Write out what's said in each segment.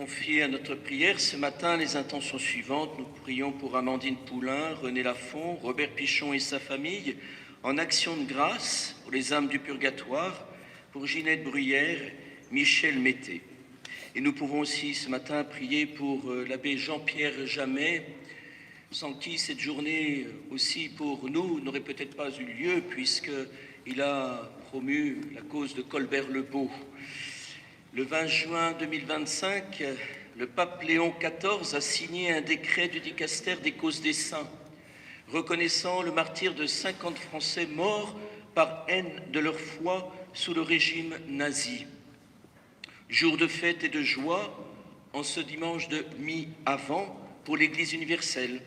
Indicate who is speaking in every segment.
Speaker 1: confier à notre prière ce matin les intentions suivantes. Nous prions pour Amandine Poulain, René Lafont, Robert Pichon et sa famille, en action de grâce pour les âmes du purgatoire, pour Ginette Bruyère, Michel Mété. Et nous pouvons aussi ce matin prier pour l'abbé Jean-Pierre Jamet, sans qui cette journée aussi pour nous n'aurait peut-être pas eu lieu, puisqu'il a promu la cause de Colbert-le-Beau. Le 20 juin 2025, le pape Léon XIV a signé un décret du dicaster des causes des saints, reconnaissant le martyre de 50 Français morts par haine de leur foi sous le régime nazi. Jour de fête et de joie en ce dimanche de mi-avant pour l'Église universelle,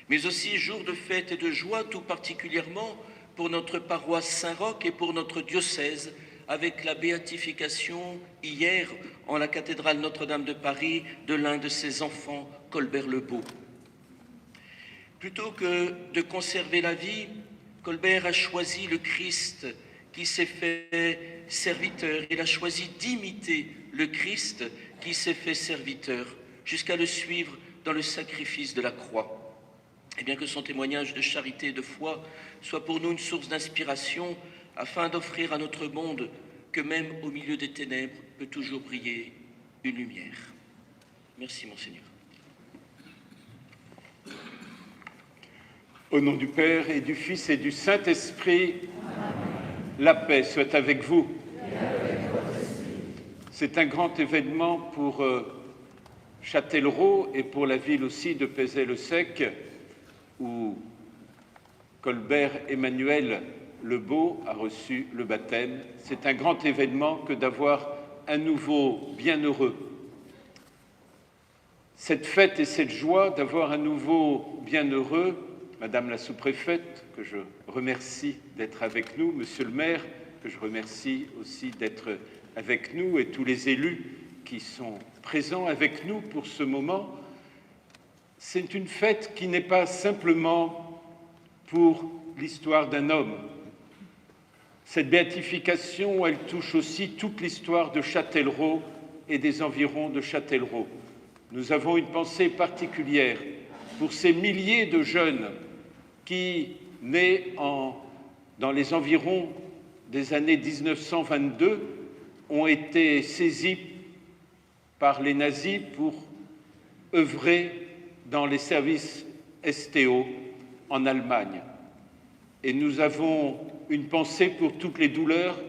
Speaker 1: mais aussi jour de fête et de joie tout particulièrement pour notre paroisse Saint-Roch et pour notre diocèse, avec la béatification hier en la cathédrale Notre-Dame de Paris de l'un de ses enfants, Colbert-le-Beau. Plutôt que de conserver la vie, Colbert a choisi le Christ qui s'est fait serviteur. Il a choisi d'imiter le Christ qui s'est fait serviteur, jusqu'à le suivre dans le sacrifice de la croix. Et bien que son témoignage de charité et de foi soit pour nous une source d'inspiration, afin d'offrir à notre monde que même au milieu des ténèbres peut toujours briller une lumière. Merci, Monseigneur.
Speaker 2: Au nom du Père et du Fils et du Saint-Esprit, la paix soit avec vous. C'est un grand événement pour Châtellerault et pour la ville aussi de Pézet-le-Sec, où Colbert Emmanuel Lebeau a reçu le baptême. C'est un grand événement que d'avoir un nouveau bienheureux. Cette fête et cette joie d'avoir un nouveau bienheureux, Madame la sous-préfète, que je remercie d'être avec nous, Monsieur le maire, que je remercie aussi d'être avec nous, et tous les élus qui sont présents avec nous pour ce moment, c'est une fête qui n'est pas simplement pour l'histoire d'un homme. Cette béatification, elle touche aussi toute l'histoire de Châtellerault et des environs de Châtellerault. Nous avons une pensée particulière pour ces milliers de jeunes qui, nés dans les environs des années 1922, ont été saisis par les nazis pour œuvrer dans les services STO en Allemagne. Et nous avons une pensée pour toutes les douleurs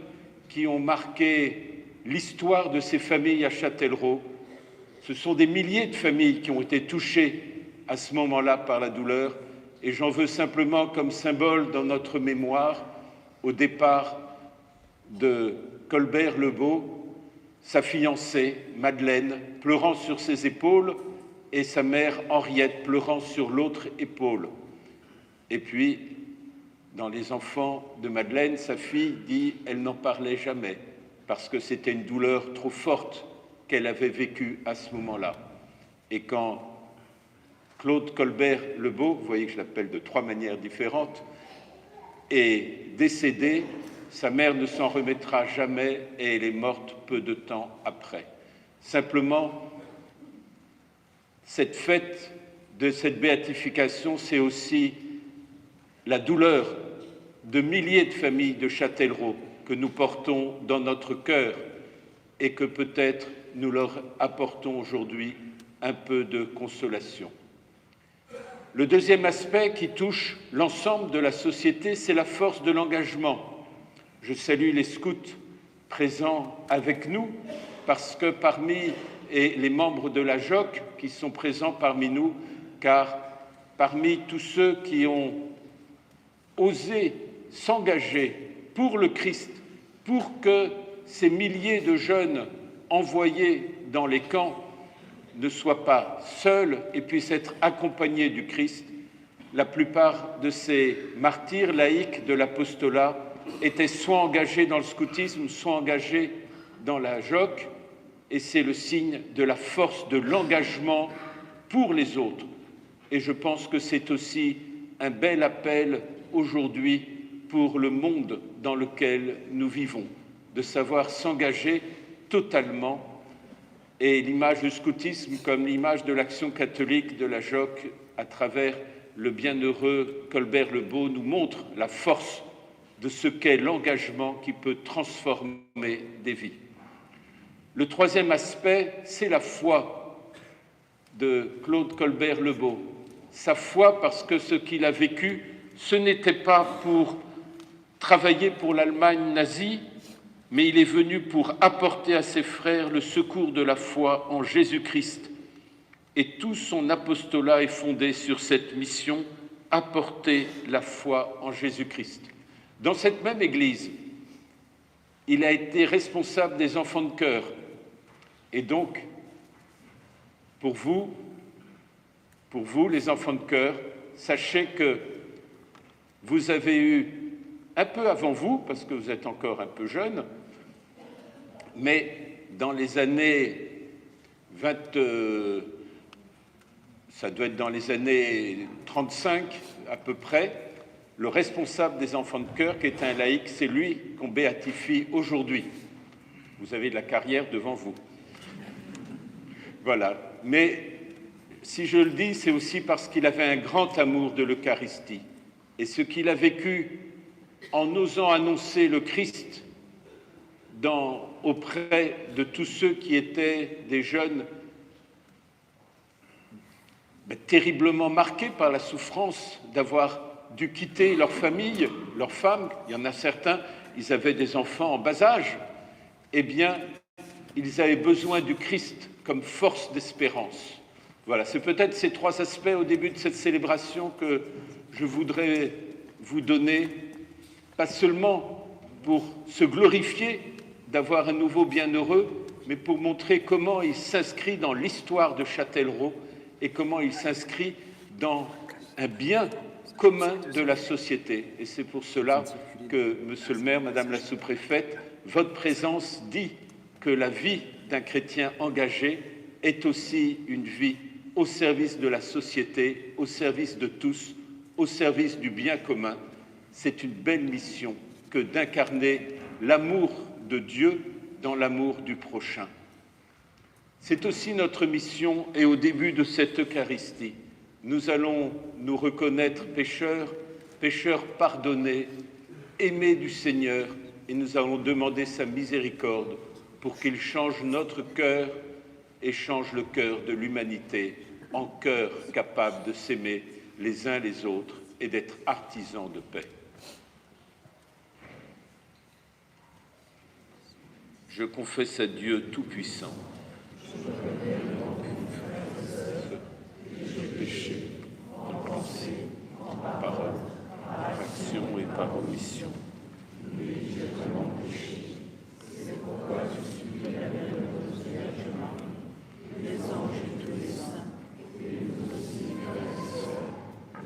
Speaker 2: qui ont marqué l'histoire de ces familles à Châtellerault. Ce sont des milliers de familles qui ont été touchées à ce moment-là par la douleur, et j'en veux simplement comme symbole dans notre mémoire, au départ de Colbert-le-Beau, sa fiancée Madeleine pleurant sur ses épaules et sa mère Henriette pleurant sur l'autre épaule. Et puis, dans les enfants de Madeleine, sa fille dit « elle n'en parlait jamais » parce que c'était une douleur trop forte qu'elle avait vécue à ce moment-là. Et quand Claude Colbert-le-Beau, vous voyez que je l'appelle de 3 manières différentes, est décédé, sa mère ne s'en remettra jamais et elle est morte peu de temps après. Simplement, cette fête de cette béatification, c'est aussi la douleur de milliers de familles de Châtellerault que nous portons dans notre cœur et que peut-être nous leur apportons aujourd'hui un peu de consolation. Le deuxième aspect qui touche l'ensemble de la société, c'est la force de l'engagement. Je salue les scouts présents avec nous parce que les membres de la JOC qui sont présents parmi nous, car parmi tous ceux qui ont osé s'engager pour le Christ, pour que ces milliers de jeunes envoyés dans les camps ne soient pas seuls et puissent être accompagnés du Christ, la plupart de ces martyrs laïcs de l'apostolat étaient soit engagés dans le scoutisme, soit engagés dans la JOC, et c'est le signe de la force de l'engagement pour les autres. Et je pense que c'est aussi un bel appel aujourd'hui pour le monde dans lequel nous vivons, de savoir s'engager totalement et l'image du scoutisme comme l'image de l'action catholique de la JOC à travers le bienheureux Colbert Lebeau nous montre la force de ce qu'est l'engagement qui peut transformer des vies. Le troisième aspect, c'est la foi de Claude Colbert Lebeau. Sa foi parce que ce qu'il a vécu, ce n'était pas pour travailler pour l'Allemagne nazie, mais il est venu pour apporter à ses frères le secours de la foi en Jésus-Christ. Et tout son apostolat est fondé sur cette mission, apporter la foi en Jésus-Christ. Dans cette même église, il a été responsable des enfants de chœur. Et donc, pour vous, les enfants de chœur, sachez que vous avez eu, un peu avant vous, parce que vous êtes encore un peu jeune, mais dans les années 20, ça doit être dans les années 35 à peu près, le responsable des enfants de chœur, qui est un laïc, c'est lui qu'on béatifie aujourd'hui. Vous avez de la carrière devant vous. Voilà. Mais si je le dis, c'est aussi parce qu'il avait un grand amour de l'Eucharistie. Et ce qu'il a vécu en osant annoncer le Christ auprès de tous ceux qui étaient des jeunes terriblement marqués par la souffrance d'avoir dû quitter leur famille, leurs femmes. Il y en a certains, ils avaient des enfants en bas âge. Eh bien, ils avaient besoin du Christ comme force d'espérance. Voilà, c'est peut-être ces trois aspects au début de cette célébration que je voudrais vous donner, pas seulement pour se glorifier d'avoir un nouveau bienheureux, mais pour montrer comment il s'inscrit dans l'histoire de Châtellerault et comment il s'inscrit dans un bien commun de la société. Et c'est pour cela que, monsieur le maire, madame la sous-préfète, votre présence dit que la vie d'un chrétien engagé est aussi une vie au service de la société, au service de tous, au service du bien commun. C'est une belle mission que d'incarner l'amour de Dieu dans l'amour du prochain. C'est aussi notre mission, et au début de cette Eucharistie, nous allons nous reconnaître pécheurs, pécheurs pardonnés, aimés du Seigneur, et nous allons demander sa miséricorde pour qu'il change notre cœur et change le cœur de l'humanité en cœur capable de s'aimer les uns les autres et d'être artisans de paix. Je confesse à Dieu Tout-Puissant le péché en pensée, en parole, par action et par omission. C'est pourquoi je suis la mère de Vierge Marie, les anges et tous les saints, et nous aussi, frères et sœurs,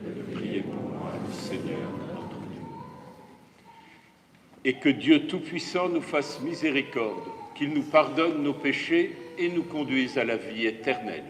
Speaker 2: de prier pour moi, le Seigneur notre Dieu. Et que Dieu Tout-Puissant nous fasse miséricorde, qu'il nous pardonne nos péchés et nous conduise à la vie éternelle.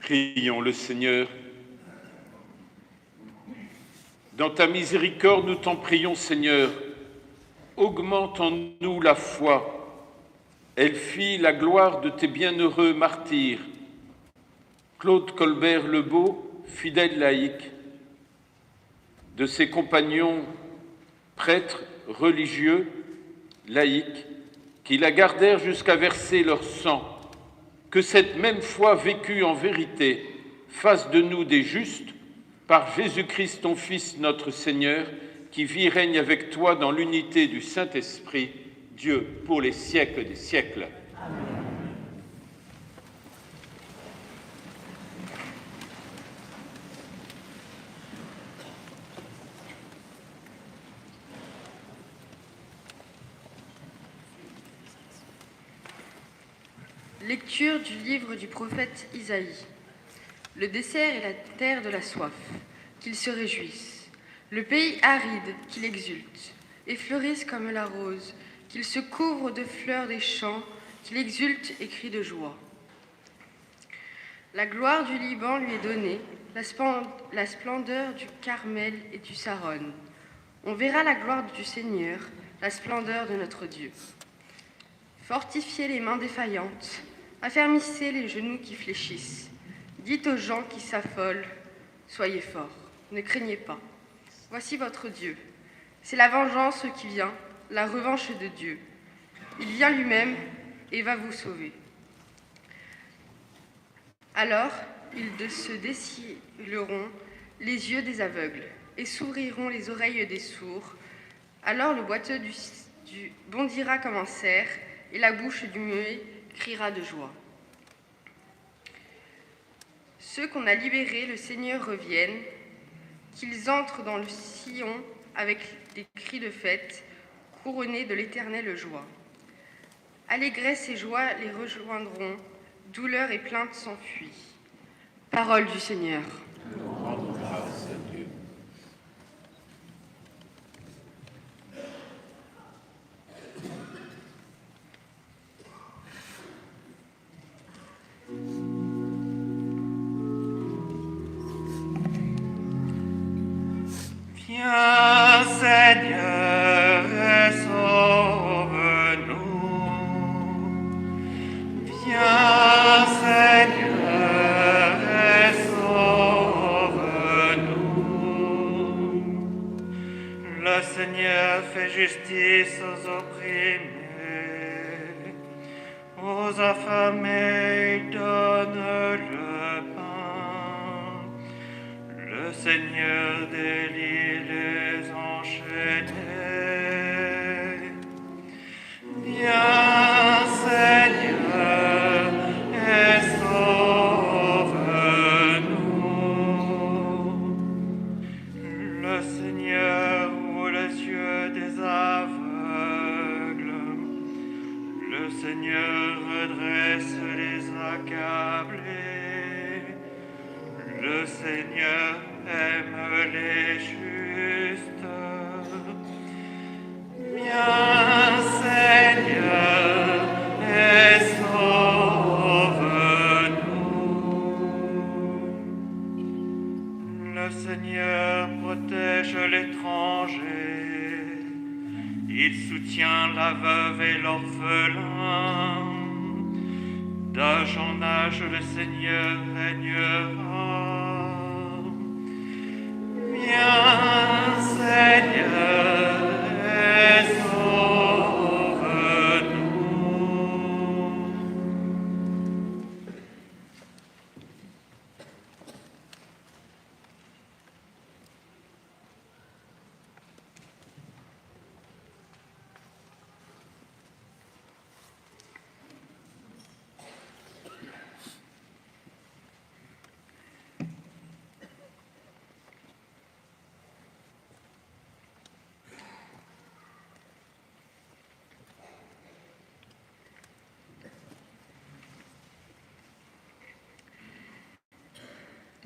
Speaker 2: Prions le Seigneur. Dans ta miséricorde, nous t'en prions, Seigneur. Augmente en nous la foi. Elle fit la gloire de tes bienheureux martyrs. Claude Colbert-Lebeau, fidèle laïc, de ses compagnons prêtres, religieux, laïcs, qui la gardèrent jusqu'à verser leur sang. Que cette même foi vécue en vérité fasse de nous des justes par Jésus-Christ, ton Fils, notre Seigneur, qui vit et règne avec toi dans l'unité du Saint-Esprit, Dieu, pour les siècles des siècles. Amen.
Speaker 3: Lecture du livre du prophète Isaïe. Le désert est la terre de la soif, qu'il se réjouisse. Le pays aride, qu'il exulte, et fleurisse comme la rose, qu'il se couvre de fleurs des champs, qu'il exulte et crie de joie. La gloire du Liban lui est donnée, la splendeur du Carmel et du Saron. On verra la gloire du Seigneur, la splendeur de notre Dieu. Fortifiez les mains défaillantes, affermissez les genoux qui fléchissent. Dites aux gens qui s'affolent, soyez forts, ne craignez pas. Voici votre Dieu. C'est la vengeance qui vient, la revanche de Dieu. Il vient lui-même et va vous sauver. Alors, ils se dessilleront les yeux des aveugles et s'ouvriront les oreilles des sourds. Alors le boiteux bondira comme un cerf et la bouche du muet criera de joie. Ceux qu'on a libérés, le Seigneur revienne, qu'ils entrent dans le Sion avec des cris de fête, couronnés de l'éternelle joie. Allégresse et joie les rejoindront, douleur et plainte s'enfuient. Parole du Seigneur.
Speaker 2: Rends grâce à Dieu.
Speaker 4: Viens, Seigneur, et sauve-nous. Viens, Seigneur, et sauve-nous. Le Seigneur fait justice aux opprimés, aux affamés il donne le pain. Le Seigneur délie les enchaînés. Viens, Seigneur, et sauve-nous. Le Seigneur ouvre les yeux des aveugles. Le Seigneur redresse les accablés. Le Seigneur aime les justes. Viens, Seigneur, et sauve-nous. Le Seigneur protège l'étranger. Il soutient la veuve et l'orphelin. D'âge en âge, le Seigneur régnera. Viens, Seigneur, et sauve-nous.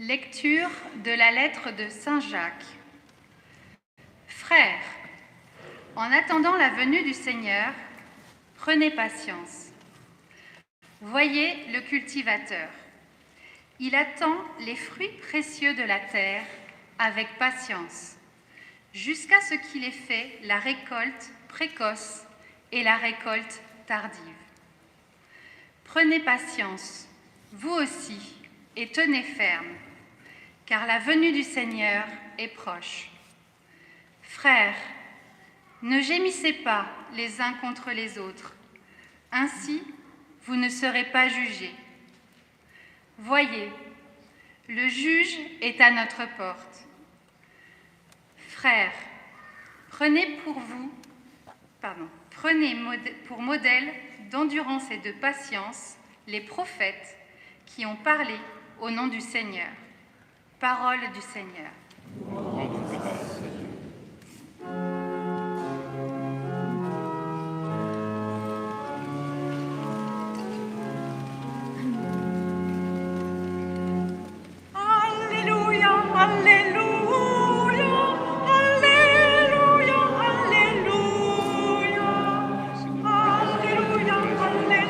Speaker 5: Lecture de la lettre de Saint Jacques. Frères, en attendant la venue du Seigneur, prenez patience. Voyez le cultivateur. Il attend les fruits précieux de la terre avec patience, jusqu'à ce qu'il ait fait la récolte précoce et la récolte tardive. Prenez patience, vous aussi, et tenez ferme, car la venue du Seigneur est proche. Frères, ne gémissez pas les uns contre les autres, ainsi vous ne serez pas jugés. Voyez, le juge est à notre porte. Frères, prenez pour modèle d'endurance et de patience les prophètes qui ont parlé au nom du Seigneur. Parole du Seigneur.
Speaker 2: Rendons grâce, Seigneur.
Speaker 4: Alléluia, Alléluia, Alléluia, Alléluia. Alléluia, Alléluia, Alléluia, Alléluia. Alléluia, Alléluia,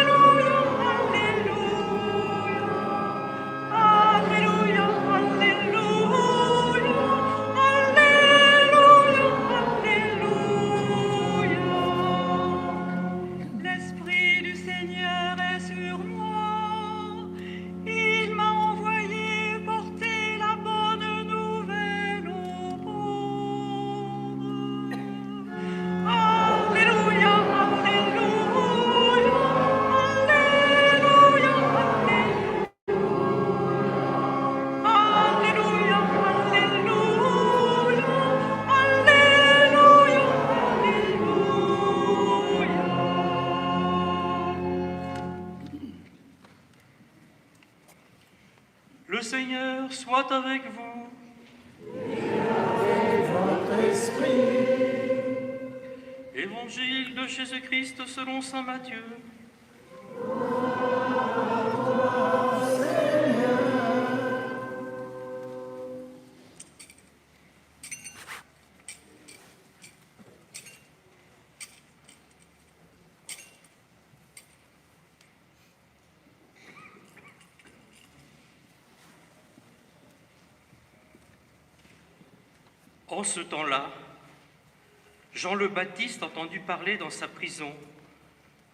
Speaker 4: Alléluia, Alléluia. Alléluia, Alléluia. L'Esprit du Seigneur est sur moi. Il m'a envoyé porter la bonne nouvelle aux pauvres. Alléluia, Alléluia, Alléluia, Alléluia. Alléluia, Alléluia, Alléluia, Alléluia. Le Seigneur soit avec vous. Évangile de Jésus-Christ selon saint Matthieu. En ce temps-là, Jean le Baptiste entendit parler dans sa prison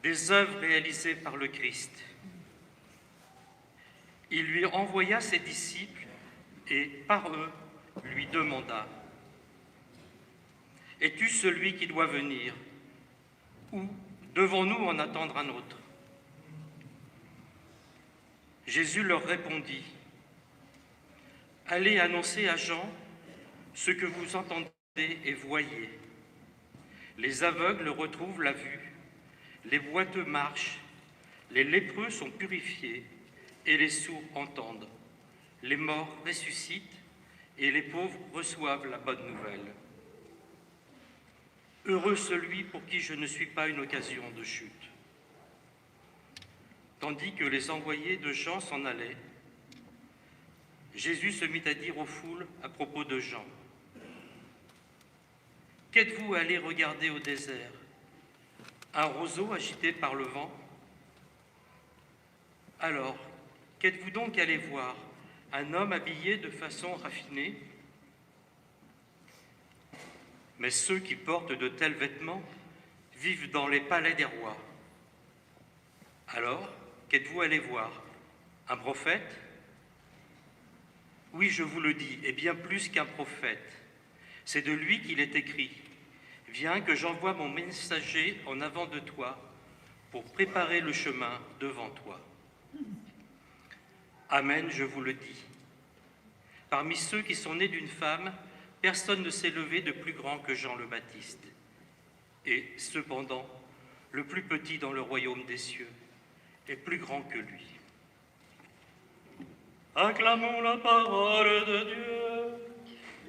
Speaker 4: des œuvres réalisées par le Christ. Il lui envoya ses disciples et, par eux, lui demanda : « Es-tu celui qui doit venir, ou devons-nous en attendre un autre ?» Jésus leur répondit : « Allez annoncer à Jean ce que vous entendez et voyez. Les aveugles retrouvent la vue, les boiteux marchent, les lépreux sont purifiés et les sourds entendent. Les morts ressuscitent et les pauvres reçoivent la bonne nouvelle. Heureux celui pour qui je ne suis pas une occasion de chute. » Tandis que les envoyés de Jean s'en allaient, Jésus se mit à dire aux foules à propos de Jean : « Qu'êtes-vous allés regarder au désert? Un roseau agité par le vent? Alors, qu'êtes-vous donc allés voir? Un homme habillé de façon raffinée? Mais ceux qui portent de tels vêtements vivent dans les palais des rois. Alors, qu'êtes-vous allés voir? Un prophète? Oui, je vous le dis, et bien plus qu'un prophète. C'est de lui qu'il est écrit : « Viens que j'envoie mon messager en avant de toi pour préparer le chemin devant toi. » Amen, je vous le dis. Parmi ceux qui sont nés d'une femme, personne ne s'est levé de plus grand que Jean le Baptiste. Et cependant, le plus petit dans le royaume des cieux est plus grand que lui. Acclamons la parole de Dieu.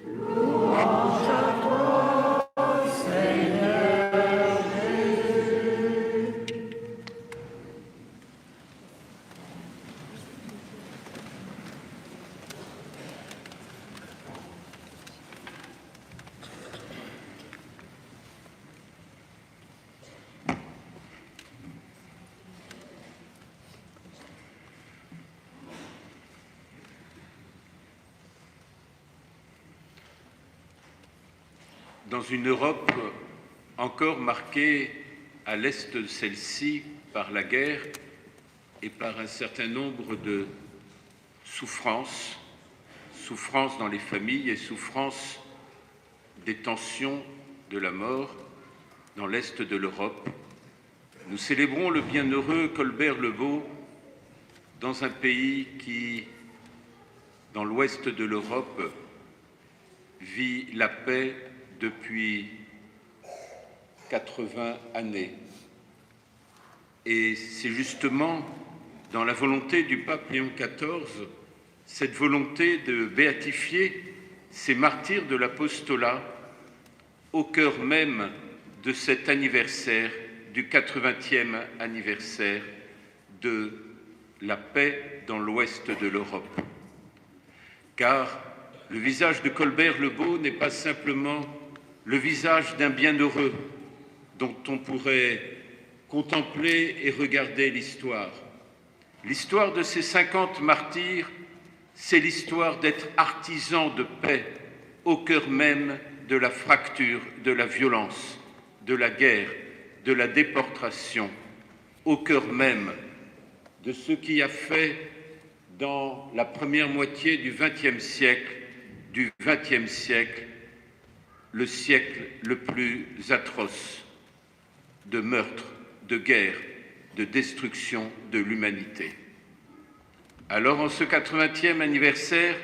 Speaker 4: Louange à toi, Seigneur Jésus.
Speaker 2: dans une Europe encore marquée à l'est de celle-ci par la guerre et par un certain nombre de souffrances dans les familles et souffrances des tensions de la mort dans l'est de l'Europe. Nous célébrons le bienheureux Colbert Lebeau dans un pays qui, dans l'ouest de l'Europe, vit la paix depuis 80 années. Et c'est justement dans la volonté du pape Léon XIV, cette volonté de béatifier ces martyrs de l'apostolat au cœur même de cet anniversaire, du 80e anniversaire de la paix dans l'ouest de l'Europe. Car le visage de Colbert Lebeau n'est pas simplement le visage d'un bienheureux dont on pourrait contempler et regarder l'histoire. L'histoire de ces 50 martyrs, c'est l'histoire d'être artisan de paix au cœur même de la fracture, de la violence, de la guerre, de la déportation, au cœur même de ce qui a fait dans la première moitié du XXe siècle, le siècle le plus atroce de meurtre, de guerre, de destruction de l'humanité. Alors, en ce 80e anniversaire,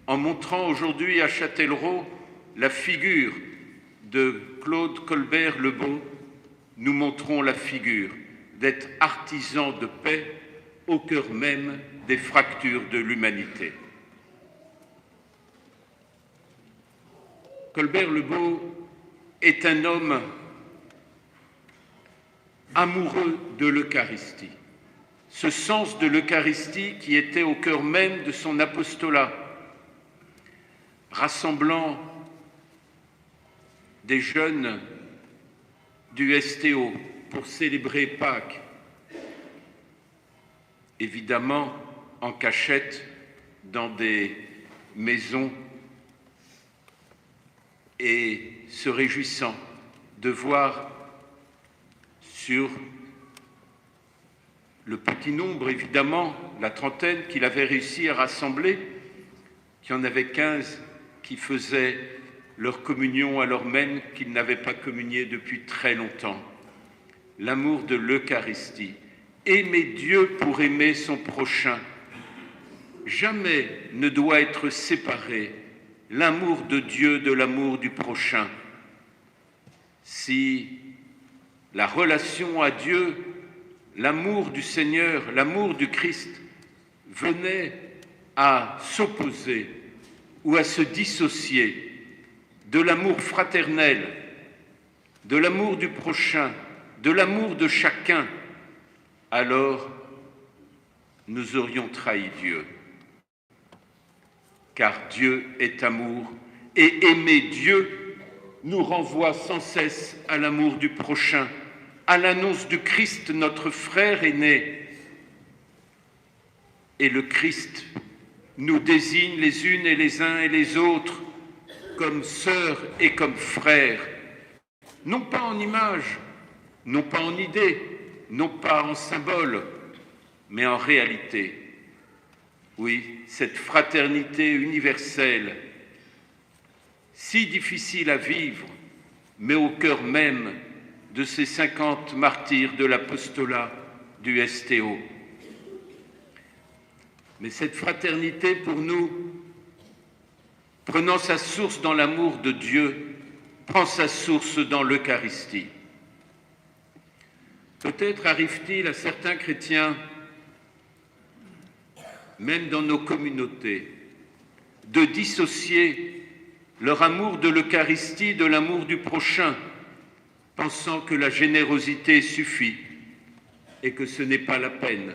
Speaker 2: en montrant aujourd'hui à Châtellerault la figure de Claude Colbert Lebeau, nous montrons la figure d'être artisan de paix au cœur même des fractures de l'humanité. Colbert Lebeau est un homme amoureux de l'Eucharistie, ce sens de l'Eucharistie qui était au cœur même de son apostolat, rassemblant des jeunes du STO pour célébrer Pâques, évidemment en cachette dans des maisons et se réjouissant de voir sur le petit nombre, évidemment, la trentaine qu'il avait réussi à rassembler, qu'il y en avait 15 qui faisaient leur communion alors même qu'ils n'avaient pas communié depuis très longtemps. L'amour de l'Eucharistie. Aimer Dieu pour aimer son prochain. Jamais ne doit être séparé l'amour de Dieu de l'amour du prochain. Si la relation à Dieu, l'amour du Seigneur, l'amour du Christ venait à s'opposer ou à se dissocier de l'amour fraternel, de l'amour du prochain, de l'amour de chacun, alors nous aurions trahi Dieu. Car Dieu est amour, et aimer Dieu nous renvoie sans cesse à l'amour du prochain, à l'annonce du Christ, notre frère aîné. Et le Christ nous désigne les unes et les uns et les autres comme sœurs et comme frères, non pas en image, non pas en idée, non pas en symbole, mais en réalité. Oui, cette fraternité universelle, si difficile à vivre, mais au cœur même de ces 50 martyrs de l'apostolat du STO. Mais cette fraternité, pour nous, prenant sa source dans l'amour de Dieu, prend sa source dans l'Eucharistie. Peut-être arrive-t-il à certains chrétiens, même dans nos communautés, de dissocier leur amour de l'Eucharistie de l'amour du prochain, pensant que la générosité suffit et que ce n'est pas la peine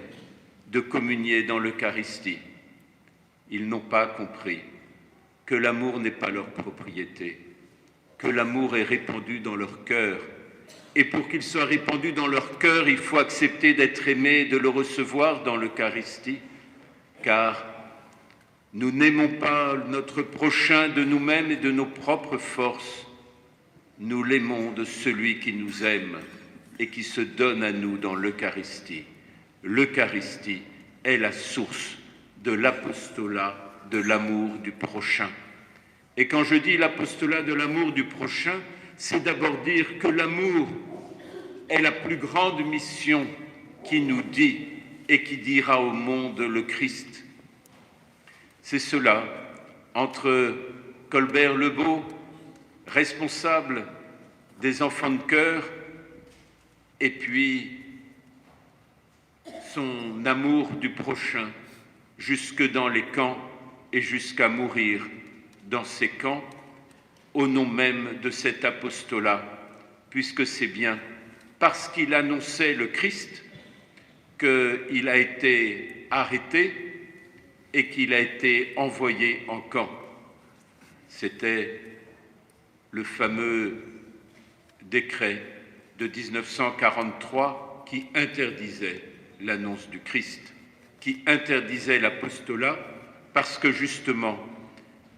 Speaker 2: de communier dans l'Eucharistie. Ils n'ont pas compris que l'amour n'est pas leur propriété, que l'amour est répandu dans leur cœur. Et pour qu'il soit répandu dans leur cœur, il faut accepter d'être aimé et de le recevoir dans l'Eucharistie, car nous n'aimons pas notre prochain de nous-mêmes et de nos propres forces, nous l'aimons de celui qui nous aime et qui se donne à nous dans l'Eucharistie. L'Eucharistie est la source de l'apostolat de l'amour du prochain. Et quand je dis l'apostolat de l'amour du prochain, c'est d'abord dire que l'amour est la plus grande mission qui nous dit et qui dira au monde le Christ. C'est cela, entre Colbert Lebeau, responsable des enfants de chœur, et puis son amour du prochain, jusque dans les camps et jusqu'à mourir dans ces camps, au nom même de cet apostolat, puisque c'est bien parce qu'il annonçait le Christ qu'il a été arrêté et qu'il a été envoyé en camp. C'était le fameux décret de 1943 qui interdisait l'annonce du Christ, qui interdisait l'apostolat parce que justement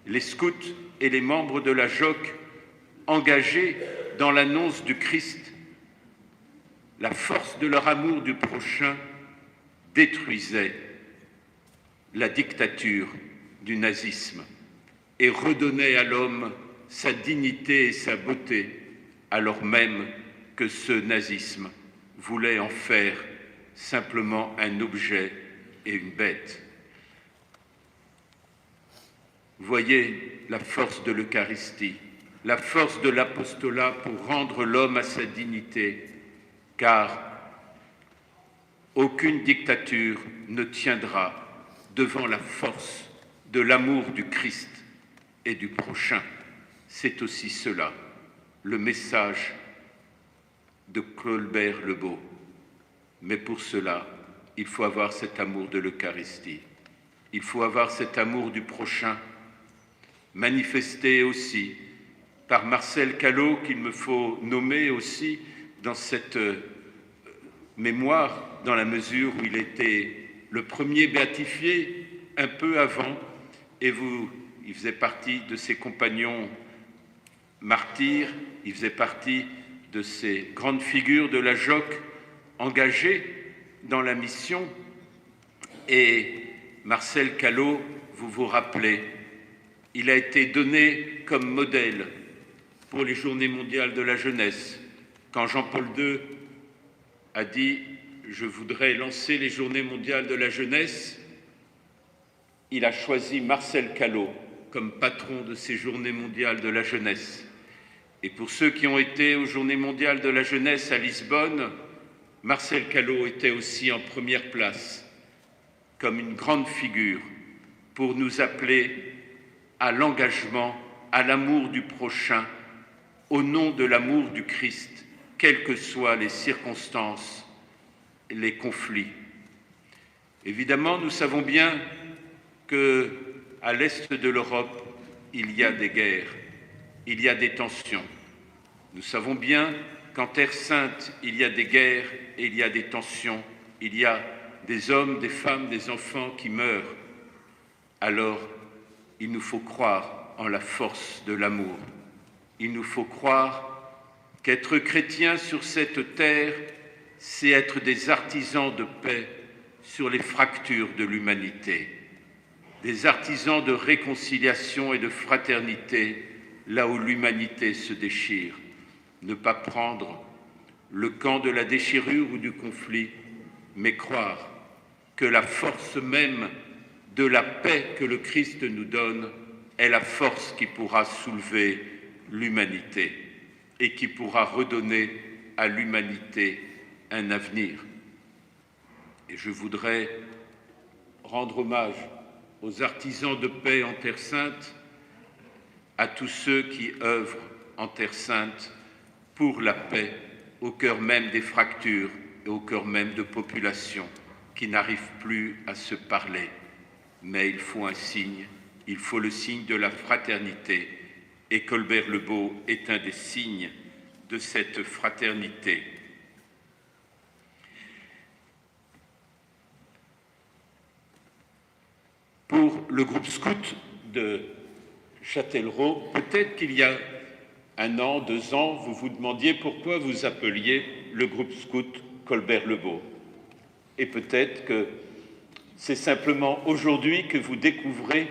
Speaker 2: les scouts et les membres de la JOC engagés dans l'annonce du Christ, la force de leur amour du prochain détruisait la dictature du nazisme et redonnait à l'homme sa dignité et sa beauté, alors même que ce nazisme voulait en faire simplement un objet et une bête. Voyez la force de l'Eucharistie, la force de l'apostolat pour rendre l'homme à sa dignité, car aucune dictature ne tiendra devant la force de l'amour du Christ et du prochain. C'est aussi cela, le message de Colbert Lebeau. Mais pour cela, il faut avoir cet amour de l'Eucharistie. Il faut avoir cet amour du prochain, manifesté aussi par Marcel Callot, qu'il me faut nommer aussi dans cette mémoire, dans la mesure où il était le premier béatifié un peu avant, et il faisait partie de ses compagnons martyrs, il faisait partie de ces grandes figures de la JOC engagées dans la mission. Et Marcel Callot, vous vous rappelez, il a été donné comme modèle pour les Journées mondiales de la jeunesse. Quand Jean-Paul II a dit « Je voudrais lancer les Journées mondiales de la jeunesse », il a choisi Marcel Callot comme patron de ces Journées mondiales de la jeunesse. Et pour ceux qui ont été aux Journées mondiales de la jeunesse à Lisbonne, Marcel Callot était aussi en première place, comme une grande figure, pour nous appeler à l'engagement, à l'amour du prochain, au nom de l'amour du Christ, quelles que soient les circonstances, les conflits. Évidemment, nous savons bien qu'à l'est de l'Europe, il y a des guerres, il y a des tensions. Nous savons bien qu'en Terre Sainte, il y a des guerres et il y a des tensions, il y a des hommes, des femmes, des enfants qui meurent. Alors, il nous faut croire en la force de l'amour. Il nous faut croire qu'être chrétien sur cette terre, c'est être des artisans de paix sur les fractures de l'humanité, des artisans de réconciliation et de fraternité là où l'humanité se déchire. Ne pas prendre le camp de la déchirure ou du conflit, mais croire que la force même de la paix que le Christ nous donne est la force qui pourra soulever l'humanité et qui pourra redonner à l'humanité un avenir. Et je voudrais rendre hommage aux artisans de paix en Terre Sainte, à tous ceux qui œuvrent en Terre Sainte pour la paix au cœur même des fractures et au cœur même de populations qui n'arrivent plus à se parler. Mais il faut un signe, il faut le signe de la fraternité, et Colbert Lebeau est un des signes de cette fraternité. Pour le groupe scout de Châtellerault, peut-être qu'il y a 1 an, 2 ans, vous vous demandiez pourquoi vous appeliez le groupe scout Colbert-Lebeau. Et peut-être que c'est simplement aujourd'hui que vous découvrez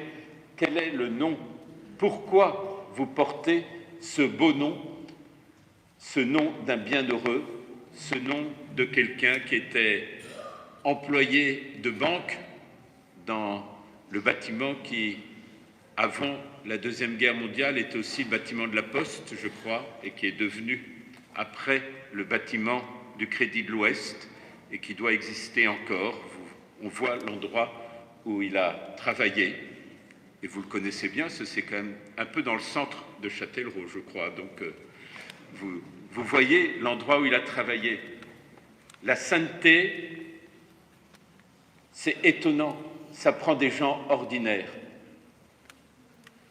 Speaker 2: quel est le nom, pourquoi vous portez ce beau nom, ce nom d'un bienheureux, ce nom de quelqu'un qui était employé de banque dans le bâtiment qui, avant la Deuxième Guerre mondiale, était aussi le bâtiment de la Poste, je crois, et qui est devenu, après, le bâtiment du Crédit de l'Ouest, et qui doit exister encore. On voit l'endroit où il a travaillé, et vous le connaissez bien, c'est quand même un peu dans le centre de Châtellerault, je crois. Donc, vous voyez l'endroit où il a travaillé. La sainteté, c'est étonnant, ça prend des gens ordinaires.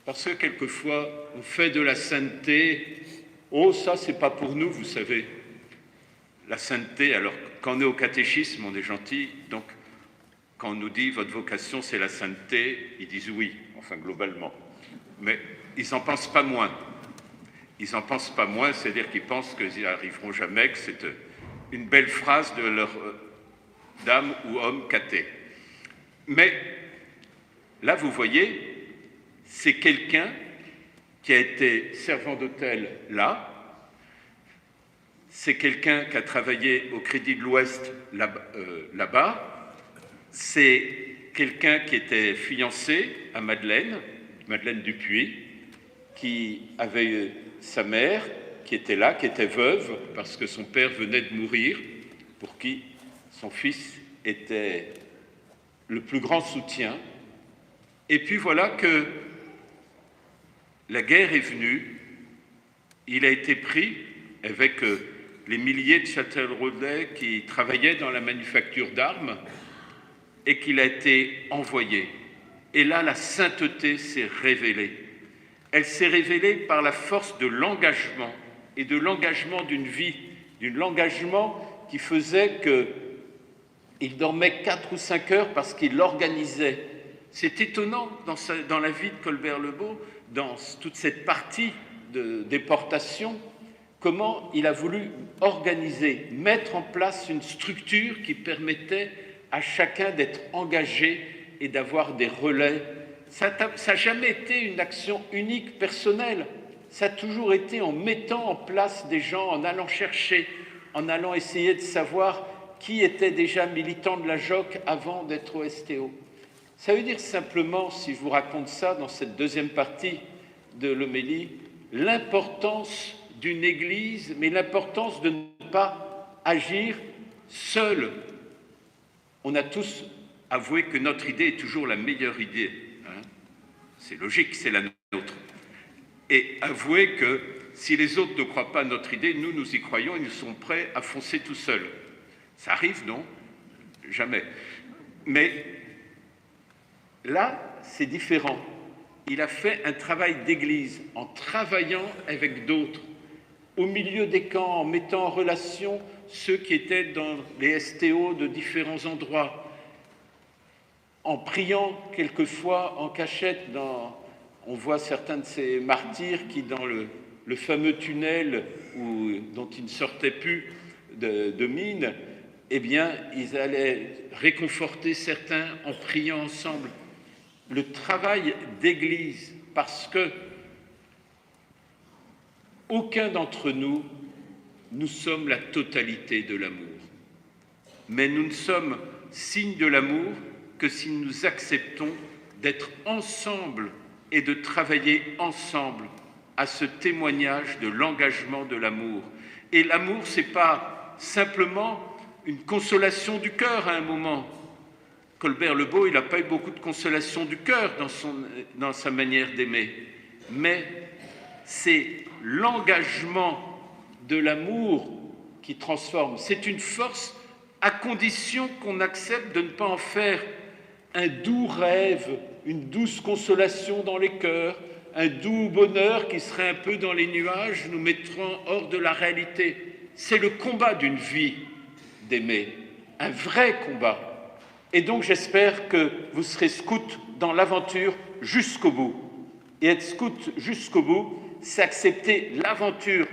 Speaker 2: Parce que quelquefois, on fait de la sainteté, oh, ça, c'est pas pour nous, vous savez. La sainteté, alors, quand on est au catéchisme, on est gentil, donc, quand on nous dit « votre vocation, c'est la sainteté », ils disent oui, enfin, globalement. Mais ils n'en pensent pas moins. Ils n'en pensent pas moins, c'est-à-dire qu'ils pensent qu'ils n'y arriveront jamais, que c'est une belle phrase de leur dame ou homme cathé. Mais là, vous voyez, c'est quelqu'un qui a été servant d'hôtel là, c'est quelqu'un qui a travaillé au Crédit de l'Ouest là-bas, c'est quelqu'un qui était fiancé à Madeleine Dupuis, qui avait sa mère qui était là, qui était veuve, parce que son père venait de mourir, pour qui son fils était le plus grand soutien. Et puis voilà que la guerre est venue, il a été pris avec les milliers de Châtelleraudais qui travaillaient dans la manufacture d'armes et qu'il a été envoyé. Et là, la sainteté s'est révélée. Elle s'est révélée par la force de l'engagement et de l'engagement d'une vie, d'un engagement qui faisait qu'il dormait 4 ou 5 heures parce qu'il l'organisait. C'est étonnant dans la vie de Colbert-Lebeau, dans toute cette partie de déportation, comment il a voulu organiser, mettre en place une structure qui permettait à chacun d'être engagé et d'avoir des relais. Ça n'a jamais été une action unique, personnelle. Ça a toujours été en mettant en place des gens, en allant chercher, en allant essayer de savoir qui était déjà militant de la JOC avant d'être au STO. Ça veut dire simplement, si je vous raconte ça dans cette deuxième partie de l'homélie, l'importance d'une Église, mais l'importance de ne pas agir seul. On a tous avoué que notre idée est toujours la meilleure idée. Hein, c'est logique, c'est la nôtre. Et avouer que si les autres ne croient pas à notre idée, nous y croyons et nous sommes prêts à foncer tout seuls. Ça arrive, non? Jamais. Mais là, c'est différent. Il a fait un travail d'église en travaillant avec d'autres, au milieu des camps, en mettant en relation ceux qui étaient dans les STO de différents endroits, en priant quelquefois en cachette. On voit certains de ces martyrs qui, dans le fameux tunnel dont ils ne sortaient plus de mine, eh bien, ils allaient réconforter certains en priant ensemble. Le travail d'église, parce que aucun d'entre nous, nous sommes la totalité de l'amour. Mais nous ne sommes signe de l'amour que si nous acceptons d'être ensemble et de travailler ensemble à ce témoignage de l'engagement de l'amour. Et l'amour, ce n'est pas simplement une consolation du cœur à un moment. Colbert-Lebeau, il n'a pas eu beaucoup de consolation du cœur dans sa manière d'aimer, mais c'est l'engagement de l'amour qui transforme. C'est une force à condition qu'on accepte de ne pas en faire un doux rêve, une douce consolation dans les cœurs, un doux bonheur qui serait un peu dans les nuages, nous mettront hors de la réalité. C'est le combat d'une vie d'aimer, un vrai combat. Et donc j'espère que vous serez scout dans l'aventure jusqu'au bout. Et être scout jusqu'au bout, c'est accepter l'aventure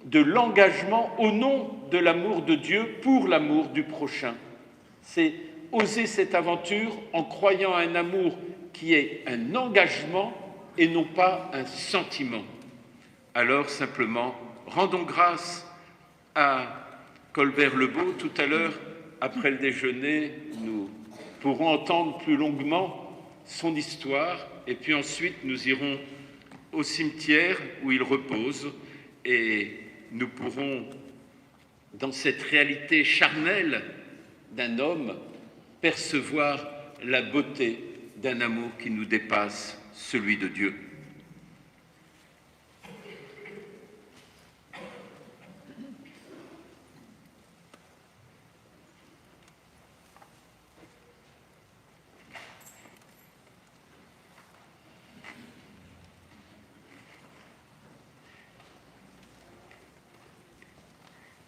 Speaker 2: de l'engagement au nom de l'amour de Dieu pour l'amour du prochain. C'est oser cette aventure en croyant à un amour qui est un engagement et non pas un sentiment. Alors simplement, rendons grâce à Colbert-Lebeau. Tout à l'heure, après le déjeuner, nous pourrons entendre plus longuement son histoire et puis ensuite nous irons au cimetière où il repose et nous pourrons, dans cette réalité charnelle d'un homme, percevoir la beauté d'un amour qui nous dépasse, celui de Dieu.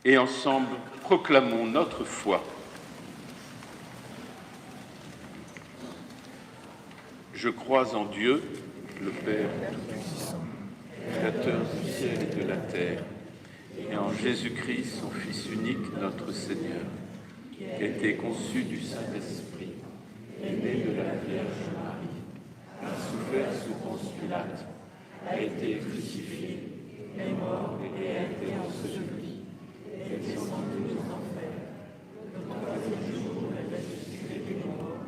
Speaker 2: Et ensemble, proclamons notre foi. Je crois en Dieu, le Père Tout-Puissant, Créateur du ciel et de la terre, et en Jésus-Christ, son Fils unique, notre Seigneur, qui a été conçu du Saint-Esprit, est né de la Vierge Marie, a souffert sous Ponce Pilate, a été crucifié, est mort et a été enseveli. Et descendu aux enfers, le troisième jour est ressuscité des morts,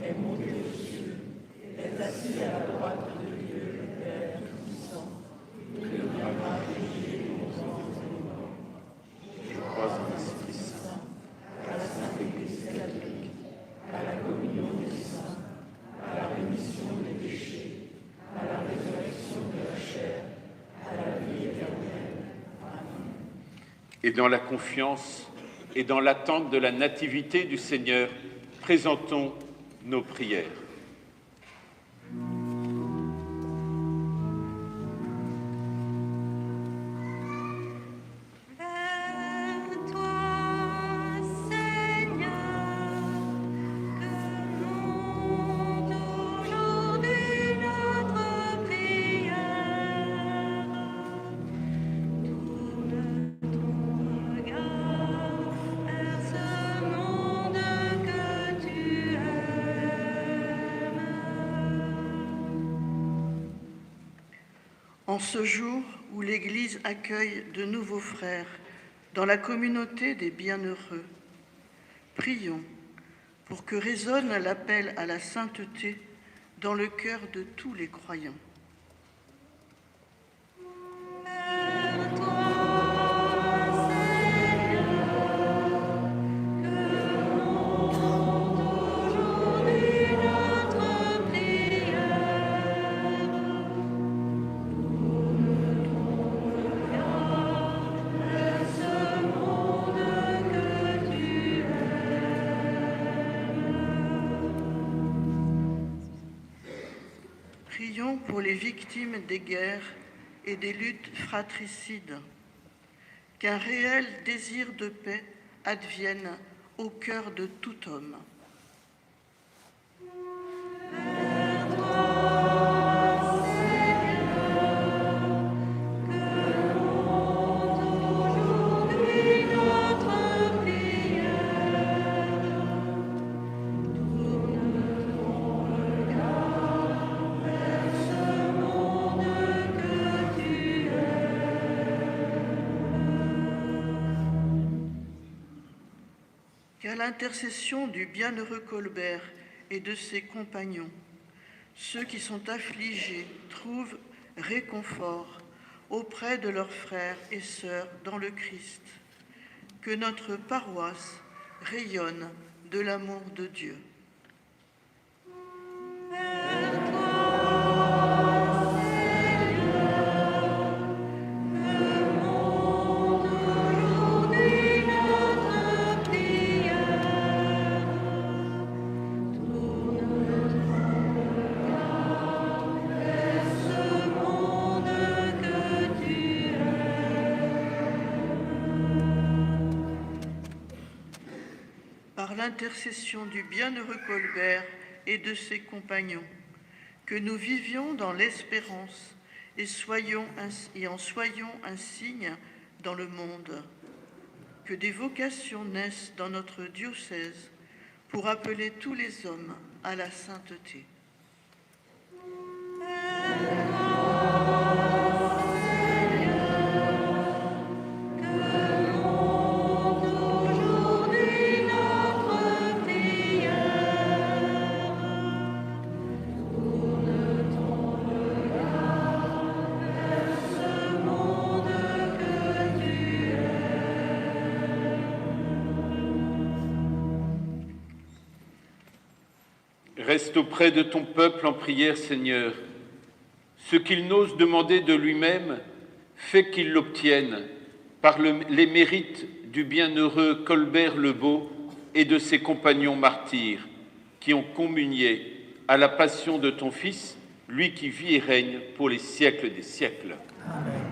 Speaker 2: est monté aux cieux, est assis à la droite de Dieu, le Père Tout-Puissant, qui viendra juger les vivants et les morts. Je crois en l'Esprit Saint, à la Sainte Église catholique, à la communion des saints, à la rémission des péchés, à la résurrection de la chair, à la vie éternelle. Et dans la confiance et dans l'attente de la nativité du Seigneur, présentons nos prières.
Speaker 6: En ce jour où l'Église accueille de nouveaux frères dans la communauté des bienheureux, prions pour que résonne l'appel à la sainteté dans le cœur de tous les croyants. Prions pour les victimes des guerres et des luttes fratricides, qu'un réel désir de paix advienne au cœur de tout homme. Qu'à l'intercession du bienheureux Colbert et de ses compagnons, ceux qui sont affligés trouvent réconfort auprès de leurs frères et sœurs dans le Christ. Que notre paroisse rayonne de l'amour de Dieu. Par l'intercession du bienheureux Colbert et de ses compagnons, que nous vivions dans l'espérance et en soyons un signe dans le monde. Que des vocations naissent dans notre diocèse pour appeler tous les hommes à la sainteté.
Speaker 2: Reste auprès de ton peuple en prière, Seigneur. Ce qu'il n'ose demander de lui-même, fais qu'il l'obtienne par les mérites du bienheureux Colbert le Beau et de ses compagnons martyrs qui ont communié à la passion de ton Fils, lui qui vit et règne pour les siècles des siècles. Amen.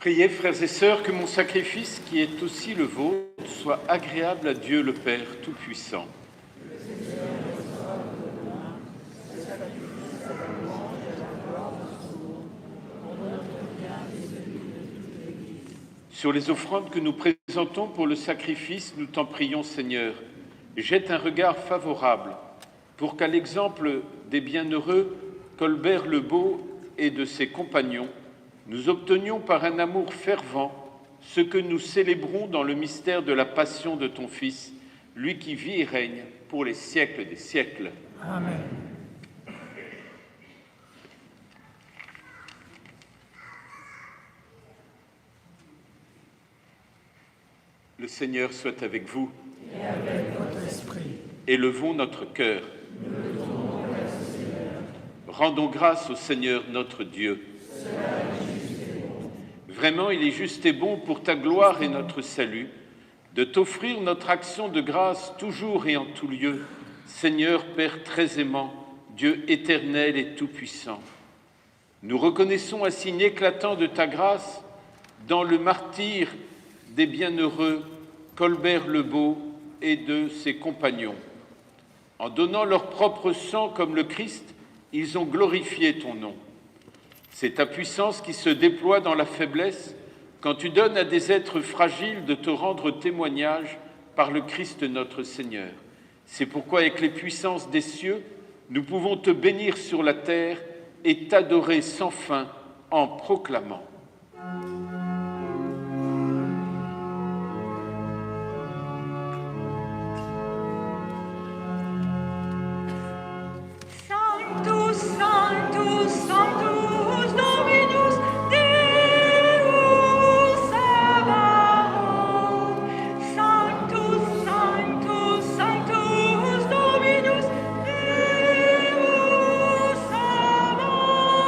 Speaker 2: Priez, frères et sœurs, que mon sacrifice, qui est aussi le vôtre, soit agréable à Dieu le Père Tout-Puissant. Sur les offrandes que nous présentons pour le sacrifice, nous t'en prions, Seigneur, jette un regard favorable pour qu'à l'exemple des bienheureux Colbert le Beau et de ses compagnons, nous obtenions par un amour fervent ce que nous célébrons dans le mystère de la passion de ton Fils, lui qui vit et règne pour les siècles des siècles.
Speaker 7: Amen.
Speaker 2: Le Seigneur soit avec vous.
Speaker 7: Et avec votre esprit.
Speaker 2: Élevons notre cœur. Rendons grâce au Seigneur notre Dieu. Vraiment, il est juste et bon pour ta gloire et notre salut de t'offrir notre action de grâce toujours et en tout lieu, Seigneur Père très aimant, Dieu éternel et tout-puissant. Nous reconnaissons un signe éclatant de ta grâce dans le martyre des bienheureux Colbert le Beau et de ses compagnons. En donnant leur propre sang comme le Christ, ils ont glorifié ton nom. C'est ta puissance qui se déploie dans la faiblesse quand tu donnes à des êtres fragiles de te rendre témoignage par le Christ notre Seigneur. C'est pourquoi, avec les puissances des cieux, nous pouvons te bénir sur la terre et t'adorer sans fin en proclamant.
Speaker 8: Sanctus, Sanctus, Sanctus, Dominus Deus Sabaoth. Sanctus, Sanctus, Sanctus, Dominus Deus Sabaoth.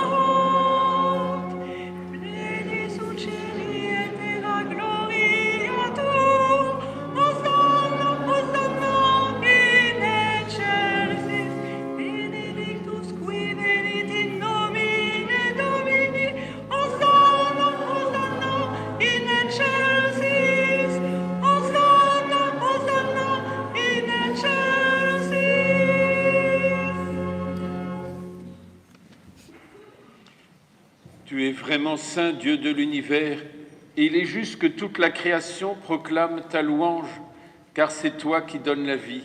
Speaker 8: Pleni sunt cieli et terra gloria tua. Hosanna, Hosanna in excelsis. Benedictus qui venit in nomine Domini. Hosanna, Hosanna in excelsis. Hosanna, Hosanna in excelsis.
Speaker 2: Tu es vraiment saint, Dieu de l'univers, et il est juste que toute la création proclame ta louange, car c'est toi qui donnes la vie,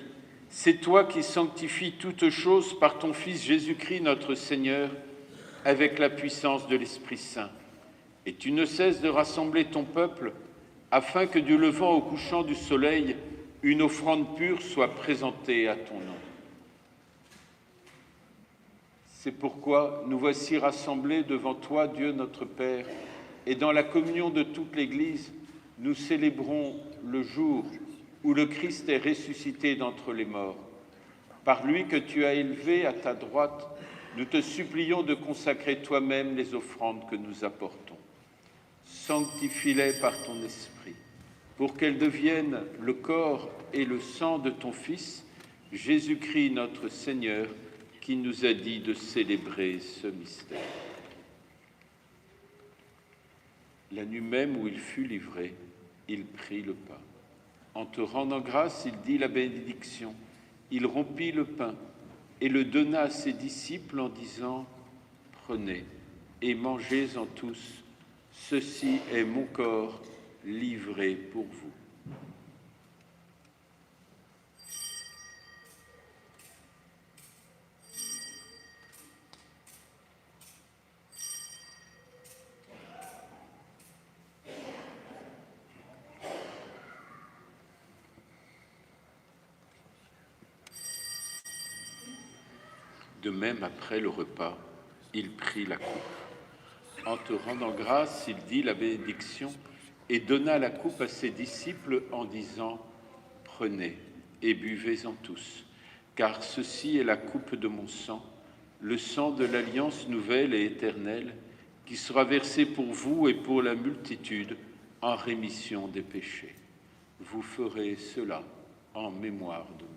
Speaker 2: c'est toi qui sanctifies toutes choses par ton Fils Jésus-Christ notre Seigneur, avec la puissance de l'Esprit Saint. Et tu ne cesses de rassembler ton peuple, afin que du levant au couchant du soleil, une offrande pure soit présentée à ton nom. C'est pourquoi nous voici rassemblés devant toi, Dieu notre Père, et dans la communion de toute l'Église, nous célébrons le jour où le Christ est ressuscité d'entre les morts. Par lui que tu as élevé à ta droite, nous te supplions de consacrer toi-même les offrandes que nous apportons. Sanctifie-les par ton esprit, pour qu'elles deviennent le corps et le sang de ton Fils, Jésus-Christ notre Seigneur, qui nous a dit de célébrer ce mystère. La nuit même où il fut livré, il prit le pain. En te rendant grâce, il dit la bénédiction. Il rompit le pain et le donna à ses disciples en disant « Prenez et mangez-en tous, ceci est mon corps livré pour vous. » De même, après le repas, il prit la coupe. En te rendant grâce, il dit la bénédiction et donna la coupe à ses disciples en disant « Prenez et buvez-en tous, car ceci est la coupe de mon sang, le sang de l'alliance nouvelle et éternelle, qui sera versé pour vous et pour la multitude en rémission des péchés. Vous ferez cela en mémoire de moi. »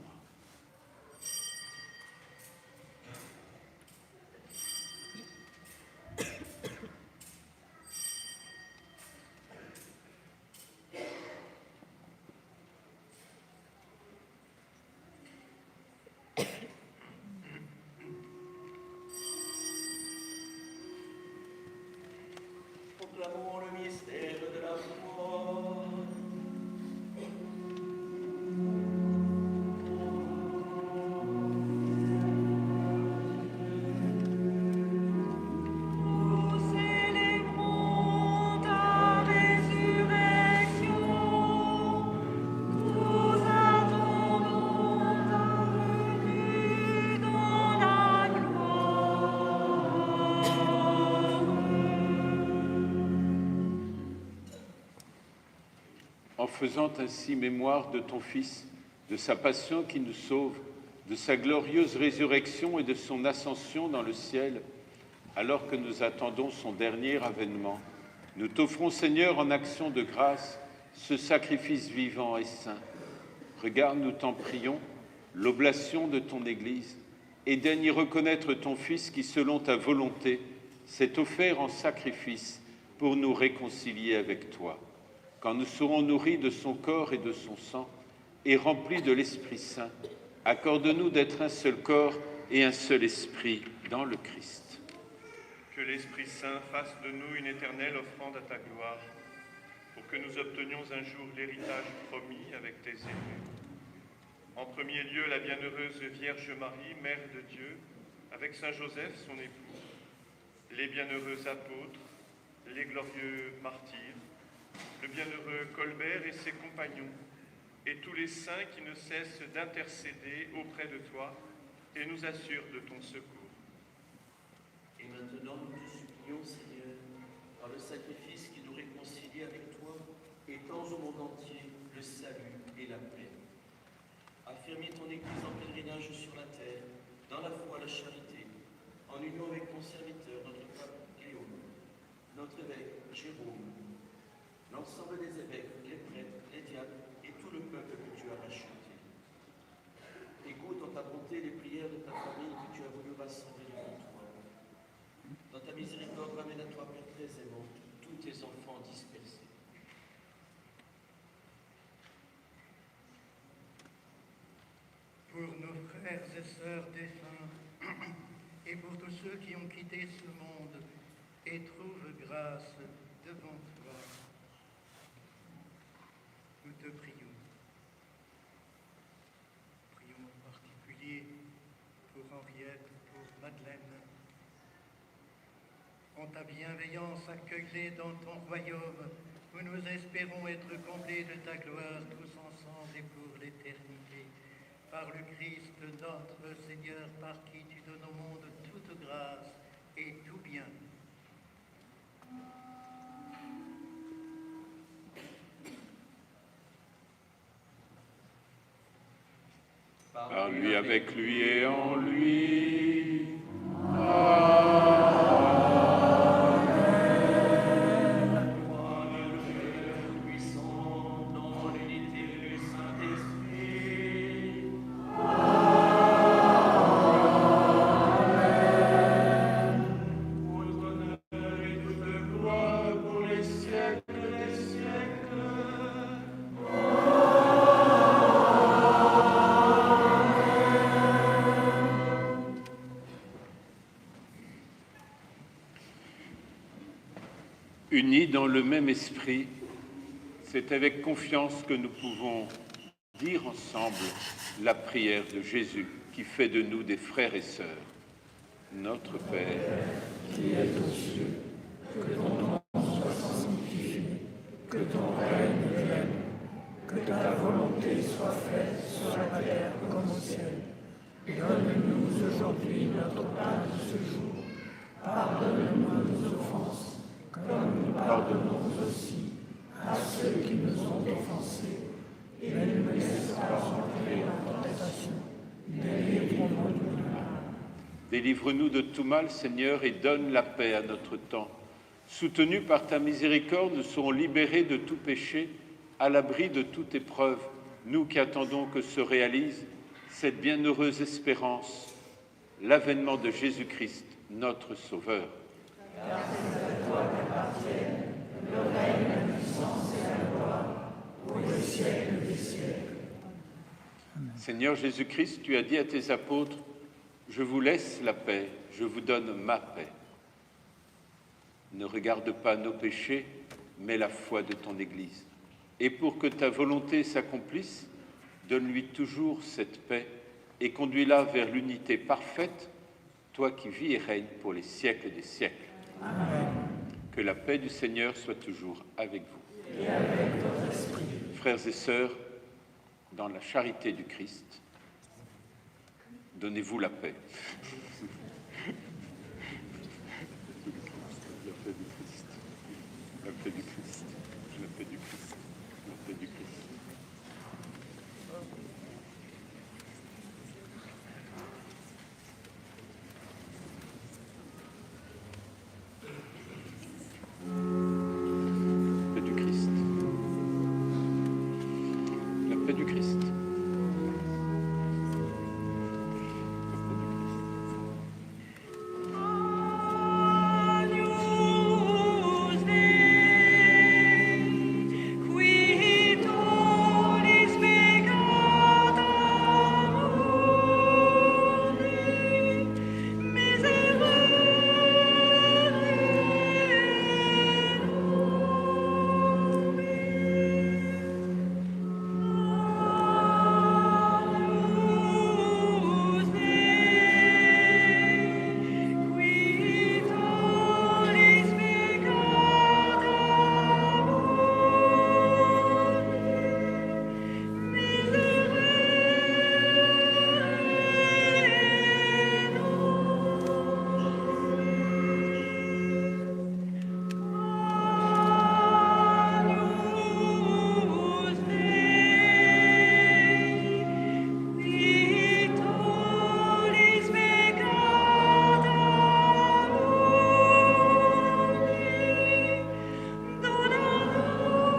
Speaker 1: Proclamons le mystère de la foi.
Speaker 8: Nous célébrons ta résurrection, nous attendons ta venue dans la gloire.
Speaker 2: En faisant ainsi mémoire de ton Fils, de sa passion qui nous sauve, de sa glorieuse résurrection et de son ascension dans le ciel, alors que nous attendons son dernier avènement, nous t'offrons, Seigneur, en action de grâce, ce sacrifice vivant et saint. Regarde, nous t'en prions, l'oblation de ton Église, et daigne y reconnaître ton Fils qui, selon ta volonté, s'est offert en sacrifice pour nous réconcilier avec toi. Quand nous serons nourris de son corps et de son sang, et remplis de l'Esprit Saint, accorde-nous d'être un seul corps et un seul esprit dans le Christ.
Speaker 9: Que l'Esprit Saint fasse de nous une éternelle offrande à ta gloire, pour que nous obtenions un jour l'héritage promis avec tes élus. En premier lieu, la bienheureuse Vierge Marie, Mère de Dieu, avec Saint Joseph, son époux, les bienheureux apôtres, les glorieux martyrs, le bienheureux Colbert et ses compagnons, et tous les saints qui ne cessent d'intercéder auprès de toi et nous assurent de ton secours.
Speaker 1: Et maintenant, nous te supplions, Seigneur, par le sacrifice qui nous réconcilie avec toi, étends au monde entier le salut et la paix. Affermis ton Église en pèlerinage sur la terre, dans la foi, la charité, en union avec ton serviteur, notre pape Guillaume, notre évêque Jérôme, l'ensemble des évêques, les prêtres, les diacres et tout le peuple que tu as racheté. Écoute en ta bonté les prières de ta famille que tu as voulu rassembler devant toi. Dans ta miséricorde, ramène à toi, Père très aimant, tous tes enfants dispersés.
Speaker 10: Pour nos frères et sœurs défunts, et pour tous ceux qui ont quitté ce monde et trouvent grâce devant toi, nous te prions. Prions en particulier pour Henriette, pour Madeleine. En ta bienveillance, accueille-les dans ton royaume, où nous espérons être comblés de ta gloire tous ensemble et pour l'éternité. Par le Christ notre Seigneur, par qui tu donnes au monde toute grâce et tout bien.
Speaker 2: Par lui, avec lui et en lui. Unis dans le même esprit, c'est avec confiance que nous pouvons dire ensemble la prière de Jésus qui fait de nous des frères et sœurs. Notre Père,
Speaker 7: qui es aux cieux, que ton nom soit sanctifié, que ton règne vienne, que ta volonté soit faite sur la terre comme au ciel. Donne-nous aujourd'hui notre pain de ce jour. Pardonne-nous nos offenses, comme nous pardonnons aussi à ceux qui nous ont offensés. Et ne nous laisse pas entrer en tentation, mais délivre-nous du mal.
Speaker 2: délivre-nous de tout mal, Seigneur, et donne la paix à notre temps. Soutenus par ta miséricorde, nous serons libérés de tout péché, à l'abri de toute épreuve, nous qui attendons que se réalise cette bienheureuse espérance, l'avènement de Jésus-Christ, notre Sauveur.
Speaker 7: Car c'est à toi qu'appartiennent le règne, la puissance et la gloire, pour les siècles des siècles.
Speaker 2: Seigneur Jésus-Christ, tu as dit à tes apôtres, « Je vous laisse la paix, je vous donne ma paix. » Ne regarde pas nos péchés, mais la foi de ton Église. Et pour que ta volonté s'accomplisse, donne-lui toujours cette paix et conduis-la vers l'unité parfaite, toi qui vis et règnes pour les siècles des siècles.
Speaker 7: Amen.
Speaker 2: Que la paix du Seigneur soit toujours avec vous.
Speaker 7: Et avec votre esprit.
Speaker 2: Frères et sœurs, dans la charité du Christ, donnez-vous la paix. La paix du Christ. La paix du Christ. La paix du Christ. La paix du Christ. La paix du Christ. La paix du Christ.
Speaker 8: Agnus Dei, qui tollis peccata mundi, Agnus Dei, qui tollis peccata Agnus Dei, qui tollis peccata mundi, dona nobis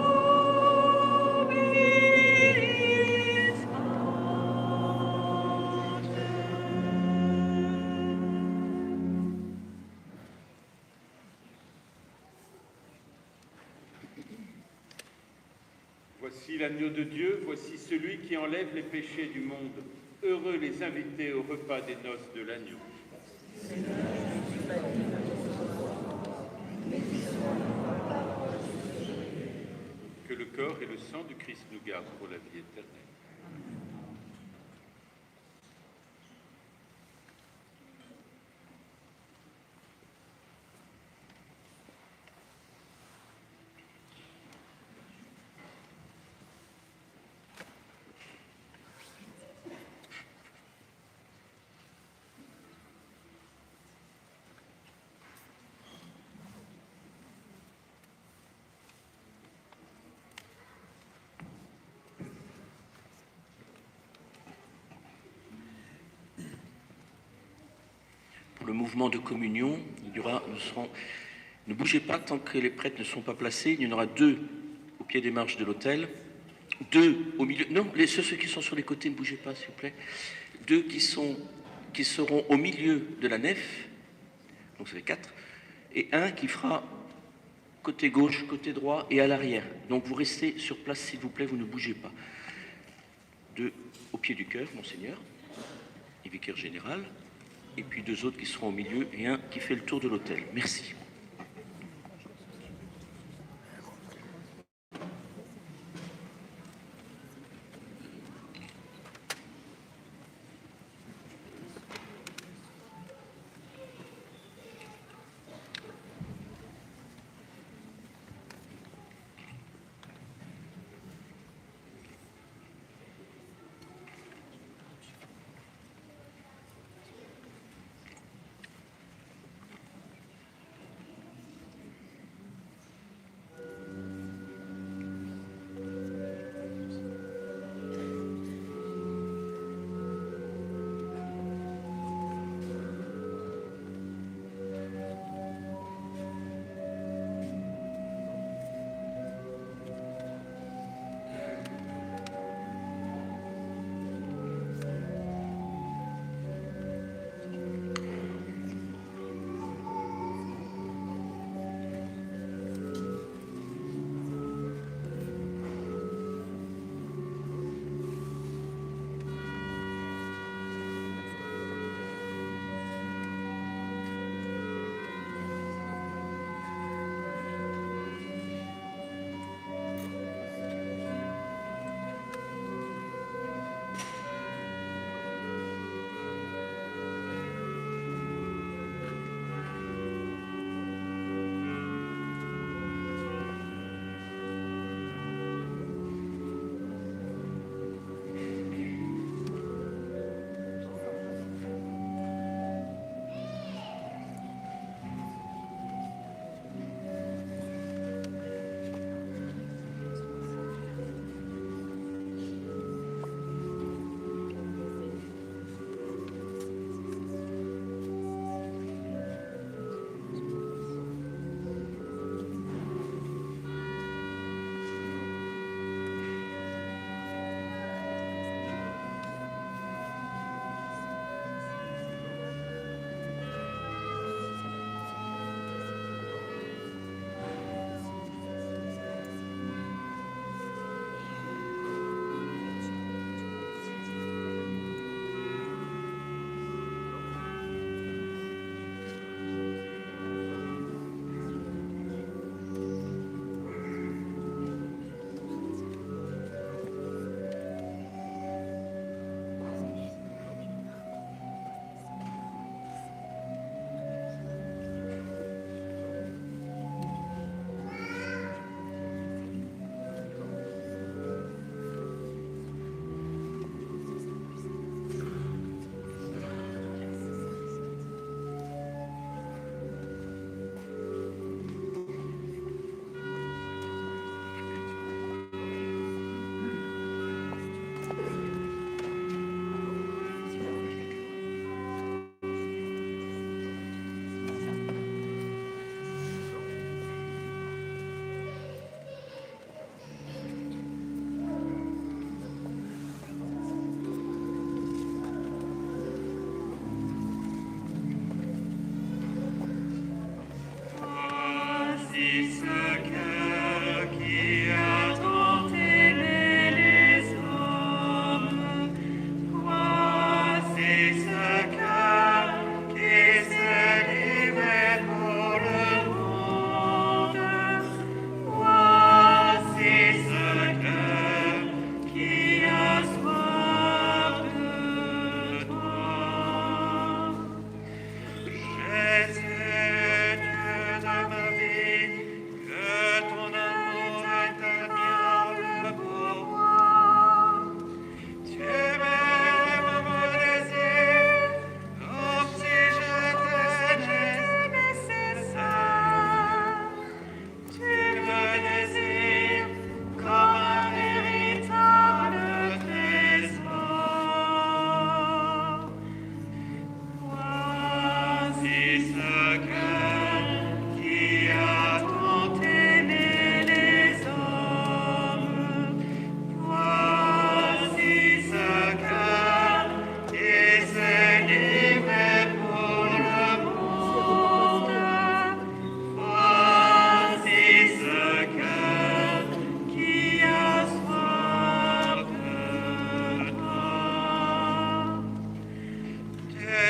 Speaker 2: Voici l'agneau de Dieu, voici celui qui enlève les péchés du monde. Heureux les invités au repas des noces de l'agneau. Que le corps et le sang du Christ nous gardent pour la vie éternelle.
Speaker 1: Pour le mouvement de communion, ne bougez pas tant que les prêtres ne sont pas placés. Il y en aura 2 au pied des marches de l'autel, 2 au milieu. Non, ceux qui sont sur les côtés, ne bougez pas, s'il vous plaît. 2 qui seront au milieu de la nef, donc ça fait 4, et 1 qui fera côté gauche, côté droit et à l'arrière. Donc vous restez sur place, s'il vous plaît, vous ne bougez pas. 2 au pied du chœur, Monseigneur, et vicaire général. Et puis 2 autres qui seront au milieu et 1 qui fait le tour de l'autel. Merci.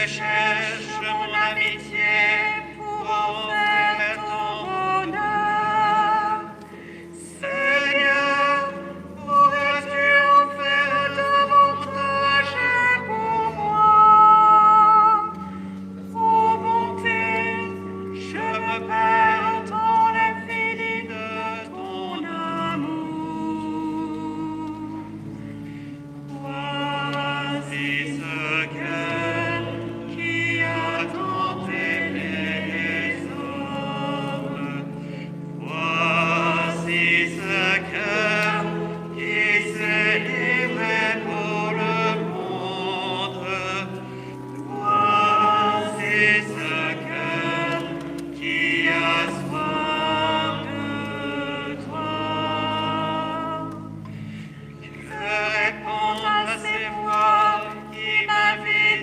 Speaker 8: cherche mon amitié pour en faire ton bonheur. Seigneur, pourrais-tu en faire davantage pour moi? Ô bonté, je me perds dans l'infini de ton amour. Voici ce cœur qui a tant aimé les hommes. Voici ce cœur qui s'est livré pour le monde. Voici ce cœur qui a soif de toi. Que répondre à ces voix qui m'invitent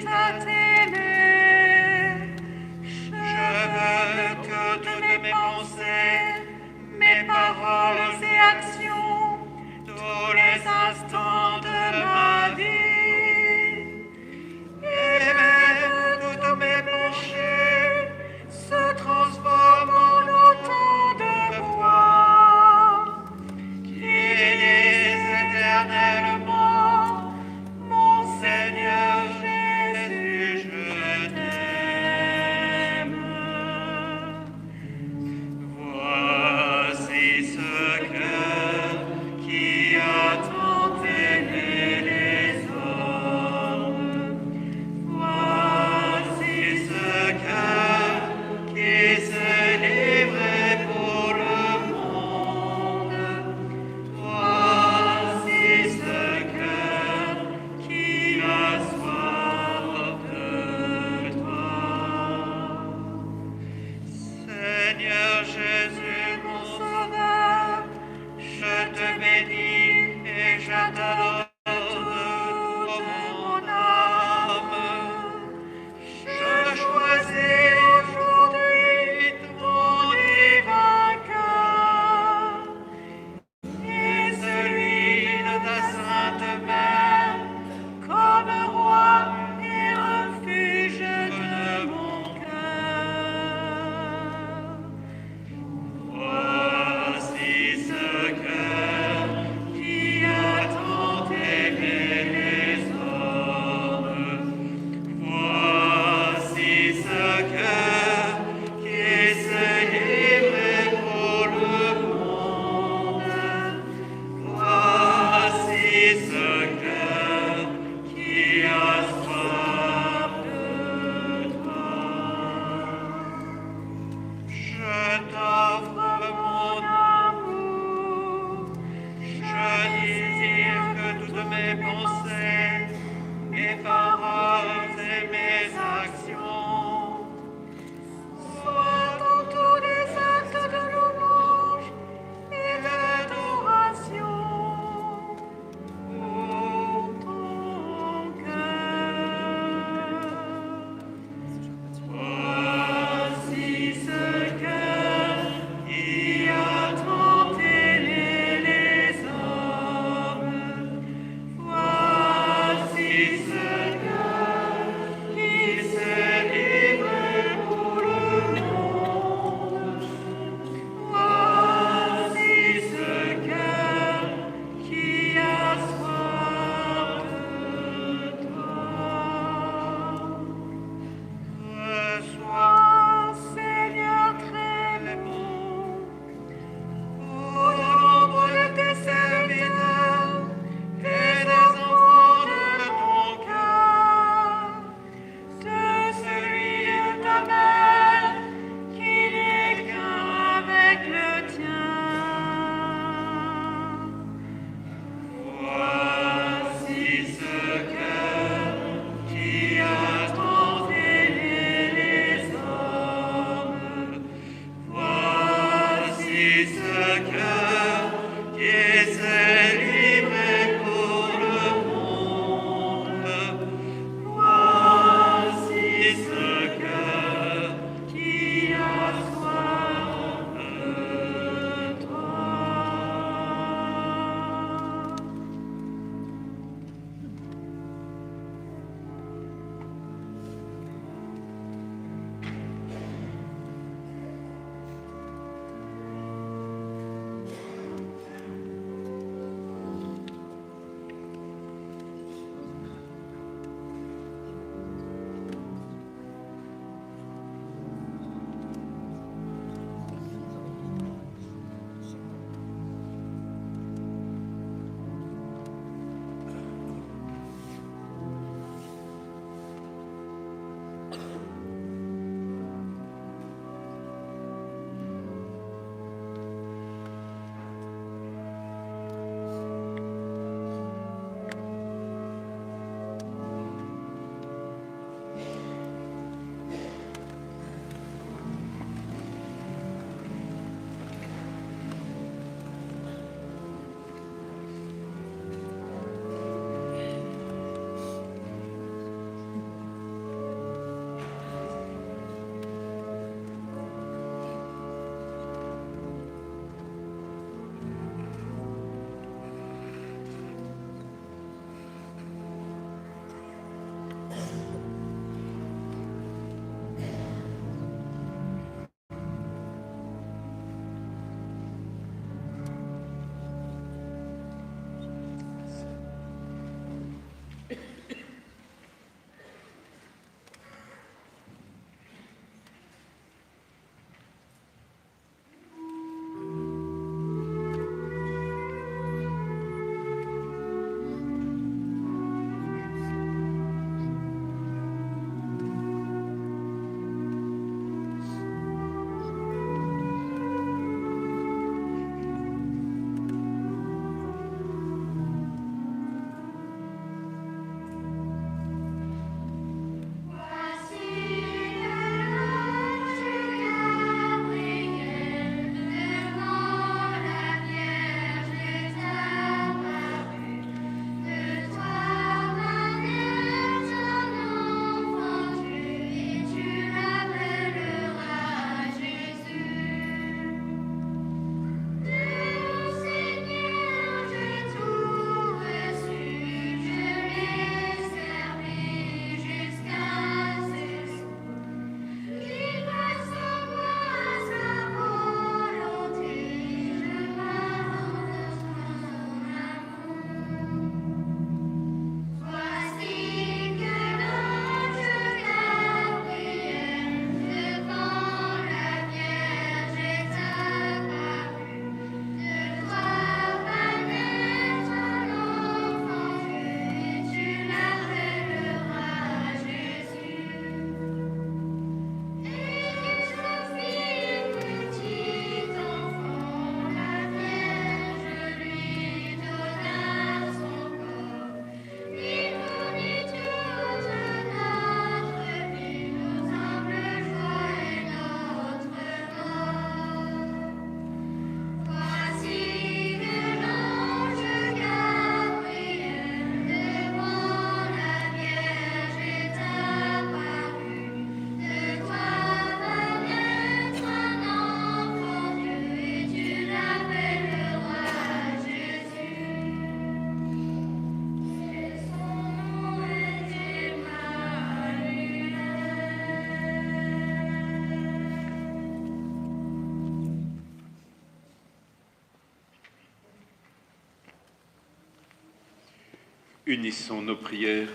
Speaker 2: Unissons nos prières.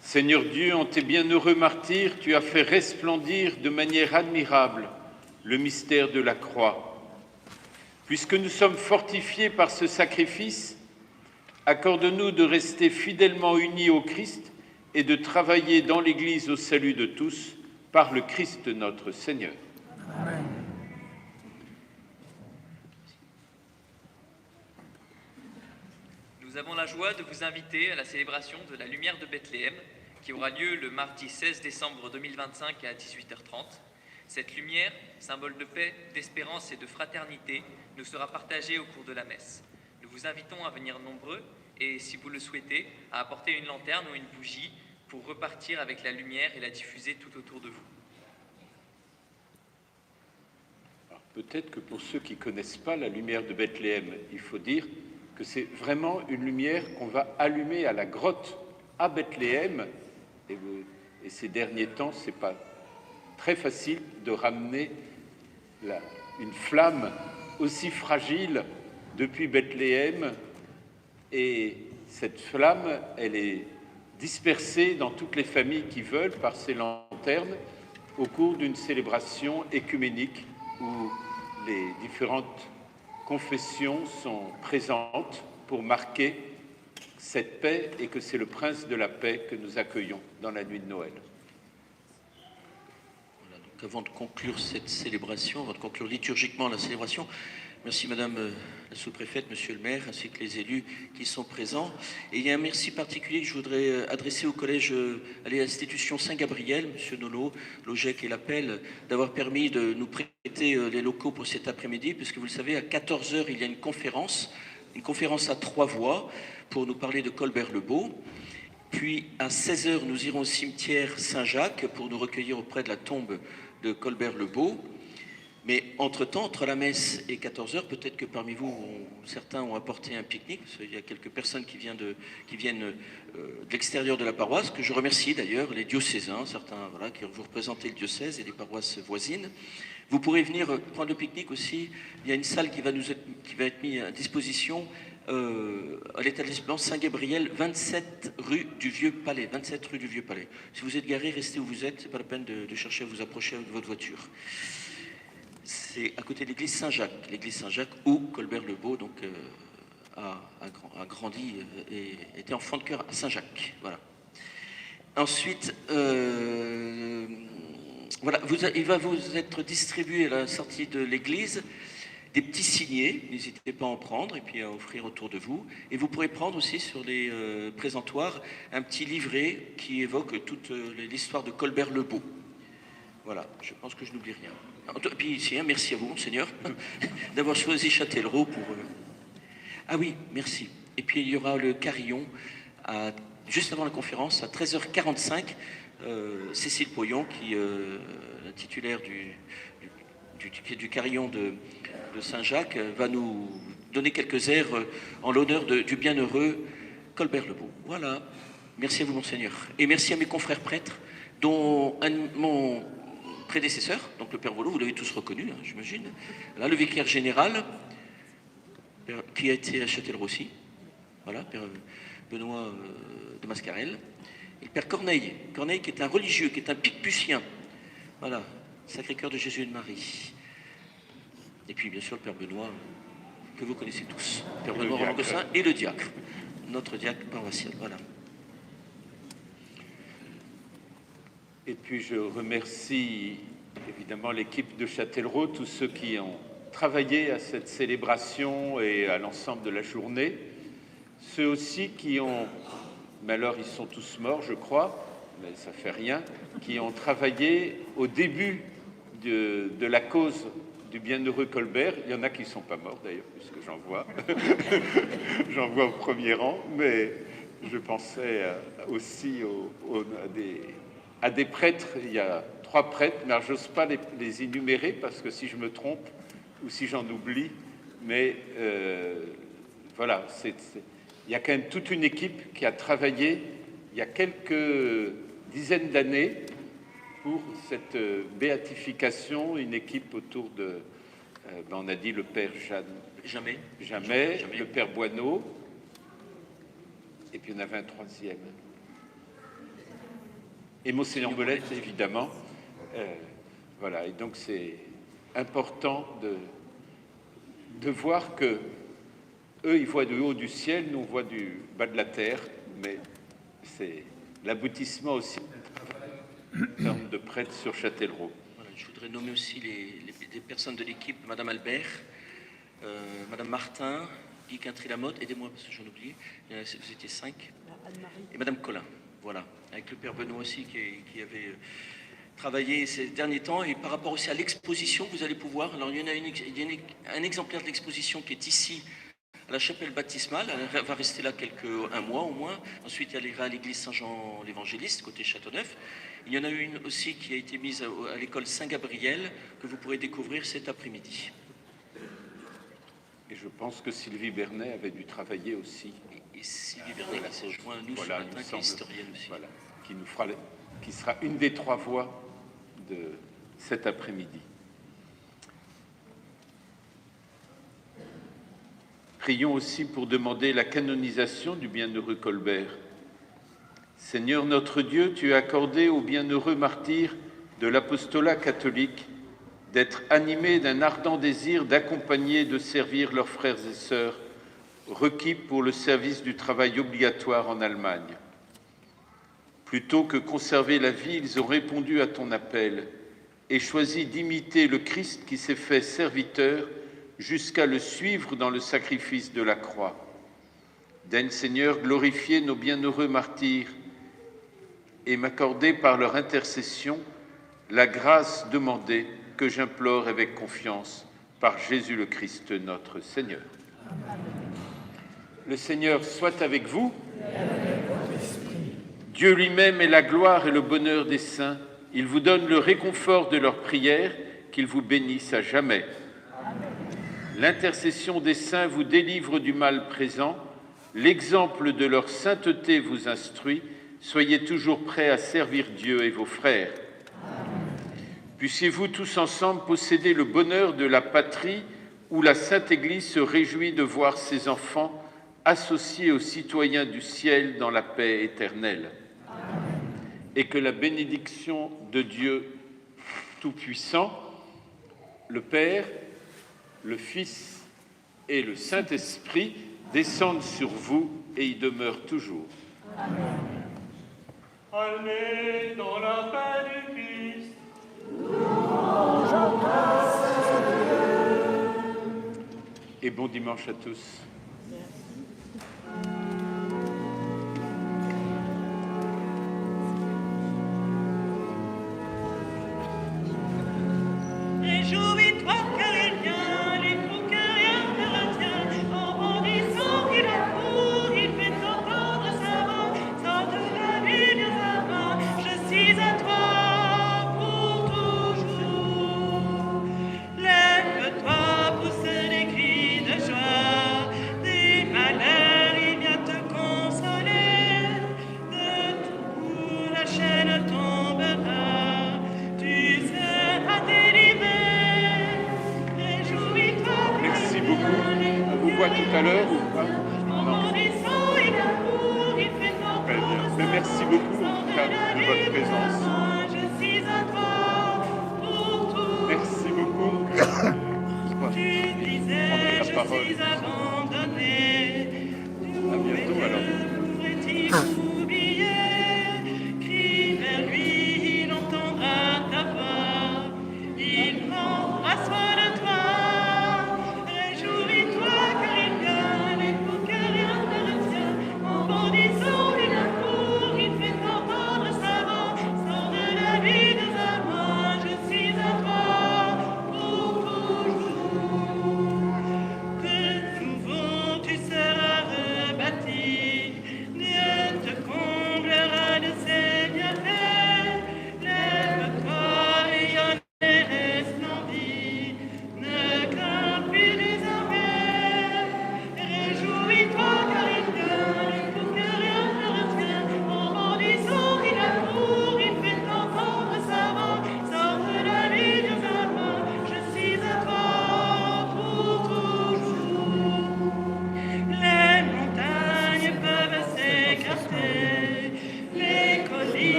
Speaker 2: Seigneur Dieu, en tes bienheureux martyrs, tu as fait resplendir de manière admirable le mystère de la croix. Puisque nous sommes fortifiés par ce sacrifice, accorde-nous de rester fidèlement unis au Christ et de travailler dans l'Église au salut de tous, par le Christ notre Seigneur.
Speaker 7: Amen.
Speaker 11: Nous avons la joie de vous inviter à la célébration de la Lumière de Bethléem, qui aura lieu le mardi 16 décembre 2025 à 18h30. Cette lumière, symbole de paix, d'espérance et de fraternité, nous sera partagée au cours de la messe. Nous vous invitons à venir nombreux et, si vous le souhaitez, à apporter une lanterne ou une bougie pour repartir avec la lumière et la diffuser tout autour de vous.
Speaker 2: Alors, peut-être que pour ceux qui ne connaissent pas la lumière de Bethléem, il faut dire que c'est vraiment une lumière qu'on va allumer à la grotte à Bethléem. Et ces derniers temps, ce n'est pas très facile de ramener une flamme aussi fragile depuis Bethléem. Et cette flamme, elle est dispersée dans toutes les familles qui veulent par ces lanternes au cours d'une célébration écuménique où les différentes confessions sont présentes pour marquer cette paix et que c'est le prince de la paix que nous accueillons dans la nuit de Noël.
Speaker 1: Voilà, donc avant de conclure cette célébration, avant de conclure liturgiquement la célébration, merci Madame la sous-préfète, Monsieur le maire, ainsi que les élus qui sont présents. Et il y a un merci particulier que je voudrais adresser au collège, à l'institution Saint-Gabriel, Monsieur Nolot, l'OGEC et l'Appel, d'avoir permis de nous prêter les locaux pour cet après-midi, puisque vous le savez, à 14h, il y a une conférence à 3 voix, pour nous parler de Colbert-le-Beau. Puis à 16h, nous irons au cimetière Saint-Jacques pour nous recueillir auprès de la tombe de Colbert-le-Beau. Mais entre-temps, entre la messe et 14h, peut-être que parmi vous, certains ont apporté un pique-nique, parce qu'il y a quelques personnes qui viennent de l'extérieur de la paroisse, que je remercie d'ailleurs, les diocésains, certains voilà, qui vous représentez le diocèse et les paroisses voisines. Vous pourrez venir prendre le pique-nique aussi. Il y a une salle qui va être mise à disposition à l'établissement Saint-Gabriel, 27 rue du Vieux-Palais. 27 rue du Vieux-Palais. Si vous êtes garé, restez où vous êtes. C'est pas la peine de chercher à vous approcher avec votre voiture. C'est à côté de l'église Saint-Jacques. L'église Saint-Jacques où Colbert-le-Beau donc, a grandi et était enfant de cœur à Saint-Jacques. Voilà. Ensuite, voilà, il va vous être distribué à la sortie de l'église des petits signets, n'hésitez pas à en prendre et puis à offrir autour de vous. Et vous pourrez prendre aussi sur les présentoirs un petit livret qui évoque toute l'histoire de Colbert-le-Beau. Voilà, je pense que je n'oublie rien. Et puis ici, merci à vous, Monseigneur, d'avoir choisi Châtellerault pour... Ah oui, merci. Et puis il y aura le carillon, juste avant la conférence, à 13h45, Cécile Poyon, qui la titulaire du carillon de Saint-Jacques, va nous donner quelques airs en l'honneur du bienheureux Colbert-le-Beau. Voilà. Merci à vous, Monseigneur. Et merci à mes confrères prêtres, dont mon prédécesseur, donc le Père Volo, vous l'avez tous reconnu, hein, j'imagine. Là, le vicaire général, qui a été à Châtellerault aussi. Voilà, Père Benoît de Mascarel. Et le Père Corneille, qui est un religieux, qui est un picpusien. Voilà, Sacré-Cœur de Jésus et de Marie. Et puis, bien sûr, le Père Benoît, que vous connaissez tous. Père Benoît Roland-Gosselin et le diacre, notre diacre paroissial. Voilà.
Speaker 2: Et puis, je remercie évidemment l'équipe de Châtellerault, tous ceux qui ont travaillé à cette célébration et à l'ensemble de la journée. Ceux aussi qui ont, mais alors ils sont tous morts, je crois, mais ça fait rien, qui ont travaillé au début de la cause du bienheureux Colbert. Il y en a qui ne sont pas morts d'ailleurs, puisque j'en vois. J'en vois au premier rang, mais je pensais aussi à des prêtres. Il y a 3 prêtres, mais je n'ose pas les énumérer parce que si je me trompe ou si j'en oublie, mais voilà, il y a quand même toute une équipe qui a travaillé il y a quelques dizaines d'années pour cette béatification, une équipe autour de On a dit le père
Speaker 1: Jamais.
Speaker 2: Le père Boineau, et puis on avait un troisième. Et Monseigneur Molette, évidemment. Voilà, et donc c'est important de voir que eux, ils voient du haut du ciel, nous, on voit du bas de la terre, mais c'est l'aboutissement aussi en termes de prêtres sur Châtellerault.
Speaker 1: Voilà, je voudrais nommer aussi des personnes de l'équipe, Madame Albert, Madame Martin, Guy Quintry-Lamotte, aidez-moi parce que j'en oublie, vous étiez 5, et Madame Collin, voilà, avec le père Benoît aussi qui avait travaillé ces derniers temps, et par rapport aussi à l'exposition, vous allez pouvoir, alors il y en a un exemplaire de l'exposition qui est ici, à la chapelle baptismale, elle va rester là un mois au moins, ensuite elle ira à l'église Saint-Jean l'Évangéliste, côté Châteauneuf. Il y en a une aussi qui a été mise à l'école Saint-Gabriel, que vous pourrez découvrir cet après-midi.
Speaker 2: Et je pense que Sylvie Bernet avait dû travailler aussi.
Speaker 1: Et Sylvie Bernet qui s'est joint à nous
Speaker 2: voilà,
Speaker 1: ce matin, qui est historienne aussi.
Speaker 2: Voilà, qui sera une des 3 voix de cet après-midi. Prions aussi pour demander la canonisation du bienheureux Colbert. Seigneur notre Dieu, tu as accordé au bienheureux martyr de l'apostolat catholique d'être animé d'un ardent désir d'accompagner et de servir leurs frères et sœurs requis pour le service du travail obligatoire en Allemagne. Plutôt que conserver la vie, ils ont répondu à ton appel et choisi d'imiter le Christ qui s'est fait serviteur jusqu'à le suivre dans le sacrifice de la croix. Daigne, Seigneur, glorifier nos bienheureux martyrs et m'accorder par leur intercession la grâce demandée que j'implore avec confiance par Jésus le Christ notre Seigneur. Amen. Le Seigneur soit avec vous. Dieu lui-même est la gloire et le bonheur des saints. Il vous donne le réconfort de leurs prières, qu'il vous bénisse à jamais. L'intercession des saints vous délivre du mal présent, l'exemple de leur sainteté vous instruit, soyez toujours prêts à servir Dieu et vos frères. Puissiez-vous tous ensemble posséder le bonheur de la patrie où la Sainte Église se réjouit de voir ses enfants associés aux citoyens du ciel dans la paix éternelle. Et que la bénédiction de Dieu Tout-Puissant, le Père, le Fils et le Saint-Esprit descendent sur vous et y demeurent toujours.
Speaker 8: Amen. Allez dans la paix du Christ.
Speaker 2: Et bon dimanche à tous.
Speaker 8: Réjouis-toi car il vient, les fous que rien ne retient. En bondissant il accourt, il fait entendre sa voix. Sors de la nuit de sa main, je suis à toi pour toujours. Lève-toi, pousse des cris de joie. Des malheurs, il vient te consoler. De tout la chaîne tombera, tu seras délivré.
Speaker 2: Merci beaucoup. On vous voit tout à l'heure ou pas? Non. Très bien. Mais merci beaucoup en tout cas de votre présence. Merci beaucoup. Prendrez la parole. À bientôt alors.
Speaker 8: Crie vers lui, il entendra ta voix. Il prendra soin de toi. Réjouis-toi car il vient.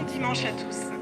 Speaker 12: dimanche à tous.